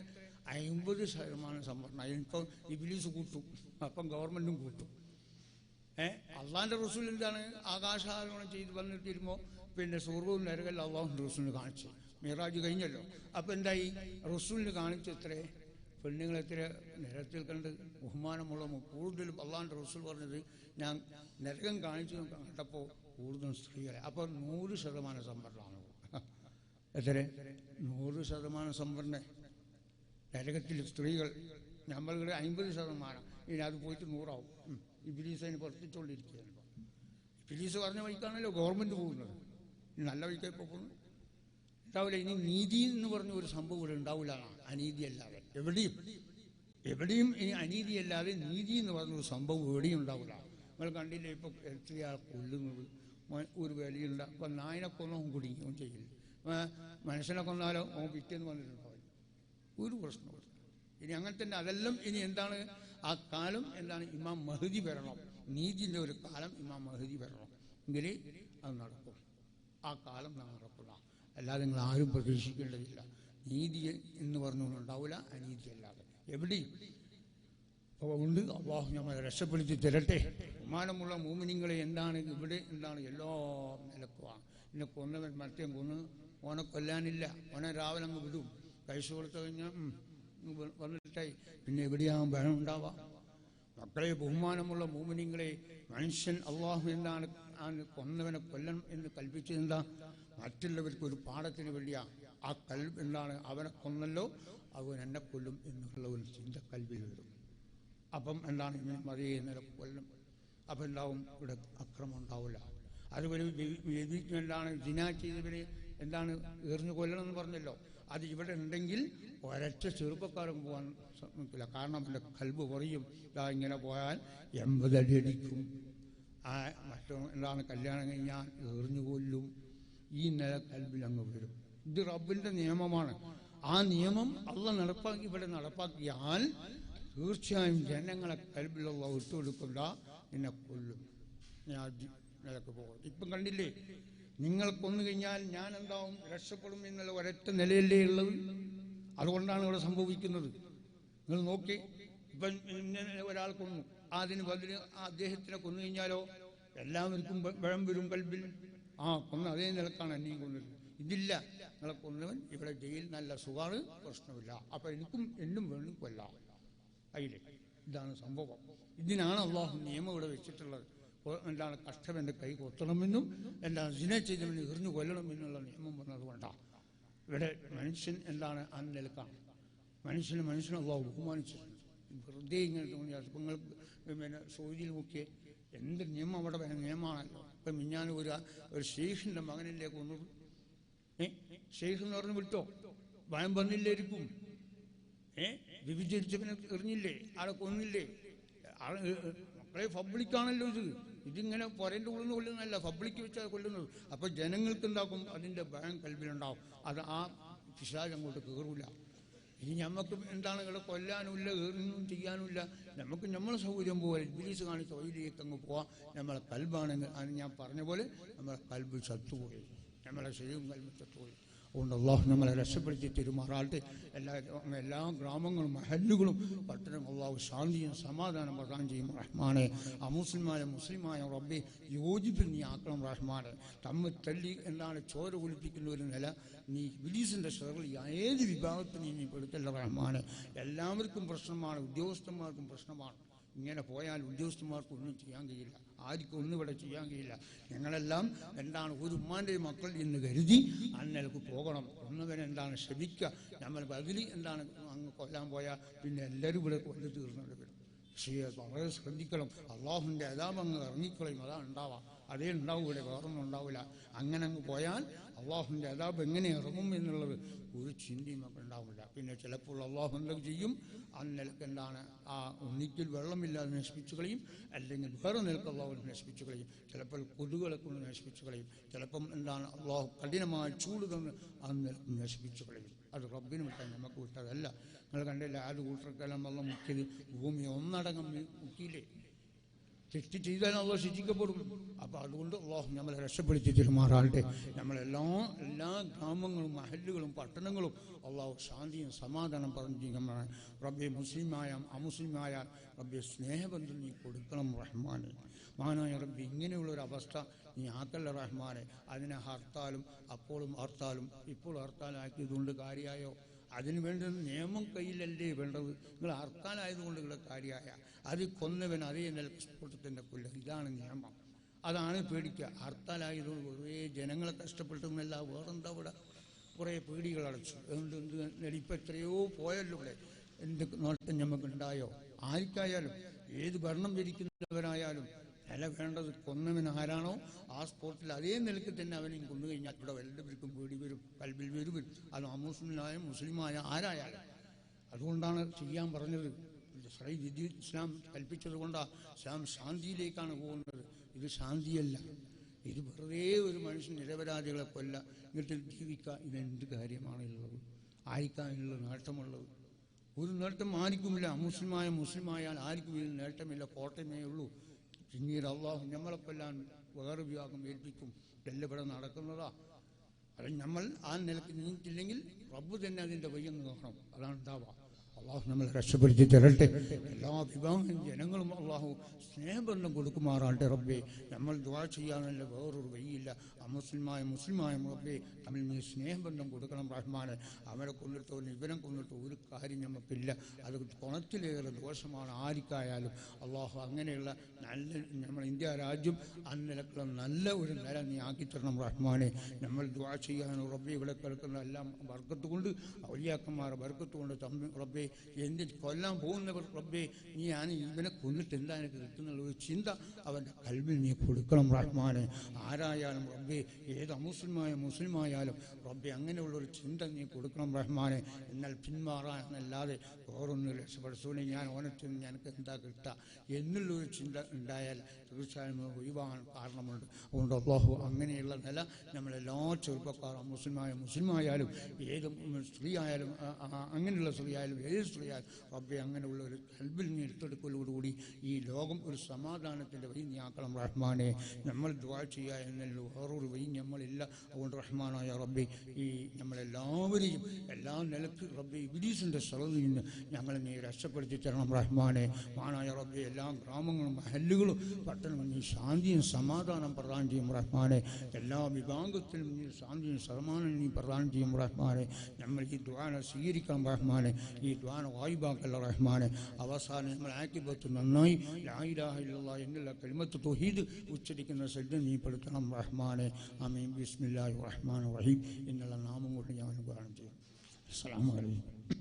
50% സംവരണം. ഇപ്പം ഇബ്ലീസ് കൂട്ടും, അപ്പം ഗവൺമെൻറ്റും കൂട്ടും. അള്ളാഹിൻ്റെ റസൂൽ എന്താണ് ആകാശാരോഹണം ചെയ്ത് വന്നിട്ട് വരുമ്പോൾ പിന്നെ സ്വർഗ്ഗവും നരകല്ല അള്ളാഹുൻ്റെ റസൂലിന് കാണിച്ചു. മിറാജ് കഴിഞ്ഞല്ലോ. അപ്പം എന്തായി, റസൂലിന് കാണിച്ചു എത്ര പെണ്ണുങ്ങളെത്ര നരകത്തിൽ കണ്ട് ബഹുമാനമുള്ള കൂടുതലും അള്ളാഹിൻ്റെ റസൂൽ പറഞ്ഞത് ഞാൻ നരകം കാണിച്ചു കണ്ടപ്പോൾ കൂടുതലും സ്ത്രീകളെ. അപ്പോൾ 100% സംവരണമാണ്. എത്ര 100% സംവരണം നരകത്തിൽ സ്ത്രീകൾ. നമ്മളുടെ 50%. ഇനി അത് പോയിട്ട് 100 ആവും. ഇബ്ലീസ് അതിന് പ്രവർത്തിച്ചുകൊണ്ടിരിക്കുകയാണ്. ഇബ്ലീസ് പറഞ്ഞ വഴിക്കാണല്ലോ ഗവൺമെൻറ് പോകുന്നത്. നല്ല വഴിക്കായി പോകുന്നു ഉണ്ടാവില്ല. ഇനി നീതി എന്ന് പറഞ്ഞ ഒരു സംഭവം ഇവിടെ ഉണ്ടാവില്ല. അനീതിയല്ലാതെ എവിടെയും ഇനി അനീതിയല്ലാതെ നീതി എന്ന് പറഞ്ഞൊരു സംഭവം എവിടെയും ഉണ്ടാവില്ല. നിങ്ങൾ കണ്ടില്ലേ ഇപ്പോൾ എത്രയാൾ കൊല്ലുന്നത്. ഒരു വിലയുണ്ട്. അപ്പം നായനെ കൊന്നവൻ കുടിക്കുകയും ചെയ്യില്ല. മനുഷ്യനെ കൊന്നാലോ ഓൻ പിറ്റേന്ന് വന്നിട്ടുണ്ടാവില്ല. ഒരു പ്രശ്നമില്ല. ഇനി അങ്ങനെ തന്നെ അതെല്ലാം ഇനി എന്താണ് ആ കാലം എന്താണ്, ഇമാം മഹദി വരണം. നീതിൻ്റെ ഒരു കാലം ഇമാം മഹദി വരണം. എങ്കിലേ അത് നടക്കും. ആ കാലം നടക്കില്ല. അല്ലാതെ നിങ്ങൾ ആരും പ്രതീക്ഷിക്കേണ്ടതില്ല. നീതി എന്ന് പറഞ്ഞുകൊണ്ടുണ്ടാവില്ല, അനീതി അല്ലാതെ എവിടെയും. അതുകൊണ്ട് അള്ളാഹു നമ്മളെ രക്ഷപ്പെടുത്തി തരട്ടെ. ബഹുമാനമുള്ള മോമിനിങ്ങളെ എന്താണ് ഇവിടെ എന്താണ് എല്ലാം നിലക്കുവാണ്. പിന്നെ കൊന്നവൻ മറ്റേ കൊന്ന് ഓനെ കൊല്ലാനില്ല. ഓനെ രാവിലെ അങ്ങ് വിടും. പൈസ കൊടുത്തു കഴിഞ്ഞാൽ വന്നിട്ടായി. പിന്നെ എവിടെയാകും ഭയം ഉണ്ടാവാം. മക്കളെ, ബഹുമാനമുള്ള മോമിനിങ്ങളെ, മനുഷ്യൻ അള്ളാഹു എന്താണ് കൊന്നവനെ കൊല്ലണം എന്ന് കൽപ്പിച്ചത് എന്താ? മറ്റുള്ളവർക്ക് ഒരു പാഠത്തിന് വേണ്ടിയാ. ആ കൽബ് എന്താണ്, അവനെ കൊന്നല്ലോ അവൻ എന്നെ കൊല്ലും എന്നുള്ള ഒരു ചിന്ത കൽബിൽ വരും. അപ്പം എന്താണ് ഇങ്ങനെ മതിയെ നില കൊല്ലും. അപ്പം എന്താവും, ഇവിടെ അക്രമം ഉണ്ടാവില്ല. അതുപോലെ എന്താണ് ദിനാ ചെയ്തവരെ എന്താണ് എറിഞ്ഞു കൊല്ലണം എന്ന് പറഞ്ഞല്ലോ. അത് ഇവിടെ ഉണ്ടെങ്കിൽ ഒരൊറ്റ ചെറുപ്പക്കാരൻ പോകാൻ ശ്രമിക്കില്ല. കാരണം എൻ്റെ കൽബ് പറയും ഇങ്ങനെ പോയാൽ 80 അടി അടിക്കും. മറ്റോ എന്താണ് കല്യാണം കഴിഞ്ഞാൽ എറിഞ്ഞു കൊല്ലും. ഈ നില കൽബിൽ അങ്ങ് വരും. ഇത് റബ്ബിൻ്റെ നിയമമാണ്. ആ നിയമം അള്ളാഹ് ഇവിടെ നടപ്പാക്കിയാൽ തീർച്ചയായും ജനങ്ങളെ കൽബിലുള്ള വിട്ടുകൊടുക്കില്ല, നിന്നെ കൊല്ലും. ഞാൻ നിലക്ക് പോകും. ഇപ്പം കണ്ടില്ലേ, നിങ്ങൾ കൊന്നു കഴിഞ്ഞാൽ ഞാൻ എന്താവും, രക്ഷപ്പെടും എന്നുള്ള ഒരൊറ്റ നിലയല്ലേ ഉള്ളത്. അതുകൊണ്ടാണ് ഇവിടെ സംഭവിക്കുന്നത്. നിങ്ങൾ നോക്കി, ഇപ്പം ഇങ്ങനെ ഒരാൾ കൊന്നു, അതിന് ബദല് അദ്ദേഹത്തിനെ കൊന്നു കഴിഞ്ഞാലോ എല്ലാവർക്കും ഭയം വരും കൽബിൽ. കൊന്ന അതേ നിലക്കാണ് എന്നെയും കൊന്നത്. ഇതില്ല, നിങ്ങളെ കൊന്നവൻ ഇവിടെ ജയിൽ നല്ല സുഖമാണ്, പ്രശ്നമില്ല. അപ്പം എന്നും വേണം കൊല്ലാം. അതിലെ ഇതാണ് സംഭവം. ഇതിനാണ് അള്ളാഹു നിയമം ഇവിടെ വെച്ചിട്ടുള്ളത്. എന്താണ് കഷ്ടം എൻ്റെ കൈ കൊത്തണമെന്നും എന്താണ് സിന ചെയ്തവന് എറിഞ്ഞു കൊല്ലണമെന്നുള്ള നിയമം വന്നതുകൊണ്ടാണ്. ഇവിടെ മനുഷ്യൻ എന്താണ് ആ നിലക്കാണ്. മനുഷ്യനെ അള്ളാഹു ബഹുമാനിച്ചിട്ടുണ്ട്. വെറുതെ ഇങ്ങനെ തോന്നിയ നിങ്ങൾക്ക് പിന്നെ സൗദിയിൽ നോക്കിയേ എന്ത് നിയമം അവിടെ നിയമമാണല്ലോ. ഇപ്പം മിഞ്ഞാൻ ഒരു ഷെയ്ഖിൻ്റെ മകനില്ലേ കൊന്നത്. ഷെയ്ഖ് എന്ന് പറഞ്ഞ് വിട്ടോ, ഭയം വന്നില്ലായിരിക്കും. വിഭജിച്ചവനെ എറിഞ്ഞില്ലേ, ആളെ കൊന്നില്ലേ. മക്കളെ പബ്ലിക്കാണല്ലോ ഇതിങ്ങനെ പൊരേൻ്റെ ഉള്ളിൽ നിന്ന് കൊല്ലുന്നതല്ല, പബ്ലിക്ക് വെച്ചാൽ കൊല്ലുന്നത്. അപ്പോൾ ജനങ്ങൾക്ക് എന്താക്കും, അതിൻ്റെ ഭയം കൽബിലുണ്ടാവും. അത് ആ പിശാച് അങ്ങോട്ട് കയറൂല. ഇനി നമുക്ക് എന്താണ് ഇവിടെ കൊല്ലാനുമില്ല, ഏറിനും ചെയ്യാനുമില്ല. നമുക്ക് നമ്മളെ സൗകര്യം പോലെ ഇബ്ലീസ് കാണിച്ച വഴിയിലേക്ക് അങ്ങ് പോവാം. നമ്മളെ കൽബാണെങ്കിൽ അത് ഞാൻ പറഞ്ഞ പോലെ നമ്മളെ കൽബ് ചത്തുപോയി, നമ്മളെ ശരീരം കൽബ് ചത്തുപോയി. അതുകൊണ്ട് അള്ളാഹു നമ്മളെ രക്ഷപ്പെടുത്തി തെരുമാറാട്ടെ. എല്ലാ ഗ്രാമങ്ങളും മഹല്ലുകളും പട്ടണം അള്ളാഹു ശാന്തിയും സമാധാനം പ്രദാനം ചെയ്യും റഹ്മാനെ. മുസ്ലിമായ റബ്ബെ യോജിപ്പിൽ നീ ആക്കണം റഹ്മാനെ. തമ്മിൽ തല്ലി എന്താണ് ചോര ഒലിപ്പിക്കുന്ന ഒരു നില നീ ഇബ്ലീസിൻ്റെ ഷറുകൾ ഏത് വിഭാഗത്തിന് നീ പെടുത്തല്ല റഹ്മാനെ. എല്ലാവർക്കും പ്രശ്നമാണ്, ഉദ്യോഗസ്ഥന്മാർക്കും പ്രശ്നമാണ്. ഇങ്ങനെ പോയാൽ ഉദ്യോഗസ്ഥന്മാർക്കൊന്നും ചെയ്യാൻ കഴിയില്ല, ആർക്കും ഒന്നും ഇവിടെ ചെയ്യാൻ കഴിയില്ല. ഞങ്ങളെല്ലാം എന്താണ് ഒരു ഉമ്മാൻ്റെ മക്കൾ എന്ന് കരുതി അന്നലേക്ക് പോകണം. ഒന്നവനെ എന്താണ് ശ്രമിക്കുക. നമ്മൾ ബദലി എന്താണ് അങ്ങ് കൊല്ലാൻ പോയാൽ പിന്നെ എല്ലാവരും ഇവിടെ കൊല്ലു തീർന്നത് വരും. പക്ഷേ വളരെ ശ്രദ്ധിക്കണം. അള്ളാഹുവിൻ്റെ അദാബ് അങ്ങ് ഇറങ്ങിക്കളയും, അതാണ് ഉണ്ടാവാം. അതേ ഉണ്ടാവും, ഇവിടെ വേറൊന്നും ഉണ്ടാവില്ല. അങ്ങനെ അങ്ങ് പോയാൽ അള്ളാഹുവിൻ്റെ അദാബ് എങ്ങനെ ഇറങ്ങും എന്നുള്ളത് ഒരു ചിന്തയും നമുക്ക് ഉണ്ടാവില്ല. പിന്നെ ചിലപ്പോൾ അള്ളാഹു എന്തൊക്കെ ചെയ്യും, ആ നിലക്ക് എന്താണ് ആ ഒന്നിക്കൽ വെള്ളമില്ലാതെ നശിപ്പിച്ചു കളയും, അല്ലെങ്കിൽ വേറെ നിലക്ക് അള്ളാഹു നശിപ്പിച്ചു കളയും. ചിലപ്പോൾ കൊതുകുകളെ കൊണ്ട് നശിപ്പിച്ചു കളയും. ചിലപ്പം എന്താണ് അള്ളാഹു കഠിനമായ ചൂട് തന്ന് ആ നിലക്ക് നശിപ്പിച്ചു കളയും. അത് റബ്ബിന് വിട്ടാൽ നമുക്ക് വിട്ടതല്ല. നിങ്ങൾ കണ്ടില്ല, ആദ്യ കൂട്ടർക്കെല്ലാം വെള്ളം മുക്കിയത് ഭൂമി ഒന്നടങ്കം മുക്കിയില്ലേ. തെറ്റ് ചെയ്താൽ അള്ളാഹു ശിക്ഷിക്കപ്പെടും. അപ്പോൾ അതുകൊണ്ട് അള്ളാഹു നമ്മളെ രക്ഷപ്പെടുത്തി തിരുമാറാട്ടെ. എല്ലാ ഗ്രാമങ്ങളും മഹല്ലുകളും പട്ടണങ്ങളും അള്ളാഹു ശാന്തിയും സമാധാനം പറഞ്ഞു നമ്മളെ റബ്ബെ മുസ്ലിമായ അമുസ്ലിമായ റബ്ബെ സ്നേഹബന്ധം നീ കൊടുക്കണം റഹ്മാനെ. മഹാനായ റബ്ബെ ഇങ്ങനെയുള്ളൊരവസ്ഥ നീ ആക്കല്ല റഹ്മാനെ. അതിനെ ഹർത്താലും അപ്പോഴും ഹർത്താലും ഇപ്പോൾ ഹർത്താലാക്കിയതുകൊണ്ട് കാര്യമായോ? അതിന് വേണ്ട നിയമം കയ്യിലല്ലേ വേണ്ടത്? നിങ്ങൾ ഹർത്താലായതുകൊണ്ട് നിങ്ങളുടെ കാര്യമായ അത് കൊന്നവൻ അതേ നിലസ്ഫോട്ടത്തിൻ്റെ കൊല്ല. ഇതാണ് നിയമം. അതാണ് പേടിക്കുക. ഹർത്താലായതുകൊണ്ട് വെറുതെ ജനങ്ങളെ കഷ്ടപ്പെട്ടെന്നല്ല, വേറെന്താ ഇവിടെ കുറേ പേടികൾ അടച്ചു. എന്ത് ഇപ്പം എത്രയോ പോയല്ലോ ഇവിടെ. എന്ത് നേട്ടം നമുക്കുണ്ടായോ? ആർക്കായാലും ഏത് ഭരണം ഭരിക്കുന്നവരായാലും നില വേണ്ടത് കൊന്നവൻ ആരാണോ ആ സ്പോട്ടിൽ അതേ നിലയ്ക്ക് തന്നെ അവനെയും കൊന്നു കഴിഞ്ഞാൽ ഇവിടെ എല്ലാവർക്കും പേടി വരും, കൽബിൽ വരും. അത് അമുസ്ലിമായ മുസ്ലിമായ ആരായാലും. അതുകൊണ്ടാണ് ചെയ്യാൻ പറഞ്ഞത്. വിധി ഇസ്ലാം കൽപ്പിച്ചത് കൊണ്ടാണ് ഇസ്ലാം ശാന്തിയിലേക്കാണ് പോകുന്നത്. ഇത് ശാന്തിയല്ല, ഇത് വെറുതെ ഒരു മനുഷ്യൻ നിരപരാധികളെ കൊല്ല എന്നിട്ട് ജീവിക്കുക. ഇതെന്ത് കാര്യമാണുള്ളത്? ആർക്കാണുള്ള നേട്ടമുള്ളത്? ഒരു നേട്ടം ആർക്കുമില്ല. മുസ്ലിമായാൽ ആർക്കും ഇതിന് നേട്ടമില്ല, കോട്ടയമേ ഉള്ളൂ. പിന്നീട് അള്ളാഹു നമ്മളെക്കൊല്ലാൻ വേറെ വിഭാഗം ഏൽപ്പിക്കും. ഇതെല്ലാം ഇവിടെ നടക്കുന്നതാ. അത് നമ്മൾ ആ നിലക്ക് നീങ്ങിയിട്ടില്ലെങ്കിൽ റബ്ബ് തന്നെ അതിൻ്റെ വയ്യെന്ന് നോക്കണം. അതാണ് ഉണ്ടാവുക. അള്ളാഹു നമ്മളെ രക്ഷപ്പെടുത്തി തരട്ടെ. എല്ലാ വിഭാഗം ജനങ്ങളും അള്ളാഹു സ്നേഹബന്ധം കൊടുക്കുമാറാട്ടെ റബ്ബെ. നമ്മൾ ദുആ ചെയ്യാനല്ല വേറൊരു വഴിയില്ല. മുസ്ലിമായ റബ്ബെ തമ്മിൽ നീ സ്നേഹബന്ധം കൊടുക്കണം റഹ്മാനെ. അവരെ കൊന്നിട്ടോ ഇവനെ കൊന്നിട്ടോ ഒരു കാര്യം നമുക്കില്ല. അത് കുണത്തിലേറെ ദോഷമാണ് ആർക്കായാലും. അള്ളാഹു അങ്ങനെയുള്ള നല്ല നമ്മൾ ഇന്ത്യ രാജ്യം അന്നിലക്കുള്ള നല്ല ഒരു നില നീ ആക്കിത്തരണം റഹ്മാനെ. നമ്മൾ ദുആ ചെയ്യാനോ റബ്ബെ ഇവിടെ കേൾക്കുന്ന എല്ലാം ബർക്കത്ത് കൊണ്ട് ഔലിയാക്കന്മാരെ ബർക്കത്ത് കൊണ്ട് റബ്ബെ എന്ത് കൊല്ലാൻ പോകുന്നവർ റബ്ബെ നീ ഇവനെ കൊന്നിട്ട് എന്താ എനിക്ക് കിട്ടുന്നുള്ള ഒരു ചിന്ത അവൻ്റെ കൽബിൽ നീ കൊടുക്കണം റഹ്മാനെ. ആരായാലും റബ്ബെ ഏത് മുസ്ലിമായാലും റബ്ബെ അങ്ങനെയുള്ളൊരു ചിന്ത നീ കൊടുക്കണം റഹ്മാനെ. എന്നാൽ പിന്മാറാനല്ലാതെ വേറൊന്നും രക്ഷപ്പെടുത്തുകൊണ്ട് ഞാൻ ഓനത്തിന് എനിക്ക് എന്താ കിട്ടുക എന്നുള്ളൊരു ചിന്ത ഉണ്ടായാൽ തീർച്ചയായും ഒഴിവാകാൻ കാരണമുണ്ട്. അതുകൊണ്ട് അല്ലാഹു അങ്ങനെയുള്ള നില നമ്മളെല്ലാ ചെറുപ്പക്കാരും മുസ്ലിമായാലും ഏത് സ്ത്രീ ആയാലും അങ്ങനെയുള്ള സ്ത്രീ ആയാലും ഏത് സ്ത്രീ ആയാലും റബ്ബെ അങ്ങനെയുള്ള ഒരു കൽബിൽ നീ എടുത്തെടുക്കലോടുകൂടി ഈ ലോകം ഒരു സമാധാനത്തിൻ്റെ വഴി നീ ആക്കണം റഹ്മാനെ. നമ്മൾ ദുആ ചെയ്യുക എന്നല്ലോ, വേറൊരു വഴി നമ്മളില്ല. അതുകൊണ്ട് റഹ്മാനായ റബ്ബെ ഈ നമ്മളെല്ലാവരെയും എല്ലാ നിലക്ക് റബ്ബെ ഇബ്ലീസിൻ്റെ സ്ഥലത്തിൽ നിന്ന് ഞങ്ങളെ നീ രക്ഷപ്പെടുത്തി തരണം റഹ്മാനെ. മാനായ റബ്ബെ എല്ലാ ഗ്രാമങ്ങളും മഹല്ലുകളും പട്ടണങ്ങളും നീ ശാന്തിയും സമാധാനം പ്രദാനം ചെയ്യും റഹ്മാനെ. എല്ലാ വിഭാഗത്തിലും നീ ശാന്തിയും സമാധാനം നീ പ്രദാനം ചെയ്യും റഹ്മാനെ. നമ്മൾ ഈ ദുആനെ സ്വീകരിക്കണം റഹ്മാനെ. ഈ ദുആനെ വായിബാക്കല്ല റഹ്മാനെ. അവസാനം നമ്മൾ ആക്കിബത്ത് നന്നായി ലാ ഇലാഹ ഇല്ലല്ലാഹ് എന്നുള്ള കലിമത്ത് തൗഹീദ് ഉച്ചരിക്കുന്ന സജ്ജ നീ പെടുത്തണം റഹ്മാനെ. ആമീൻ. ബിസ്മില്ലാഹിർ റഹ്മാനിർ റഹീം എന്നുള്ള നാമം കൊണ്ട് ഞാൻ ഉപകാരം ചെയ്യും. അസ്സലാമു അലൈക്കും.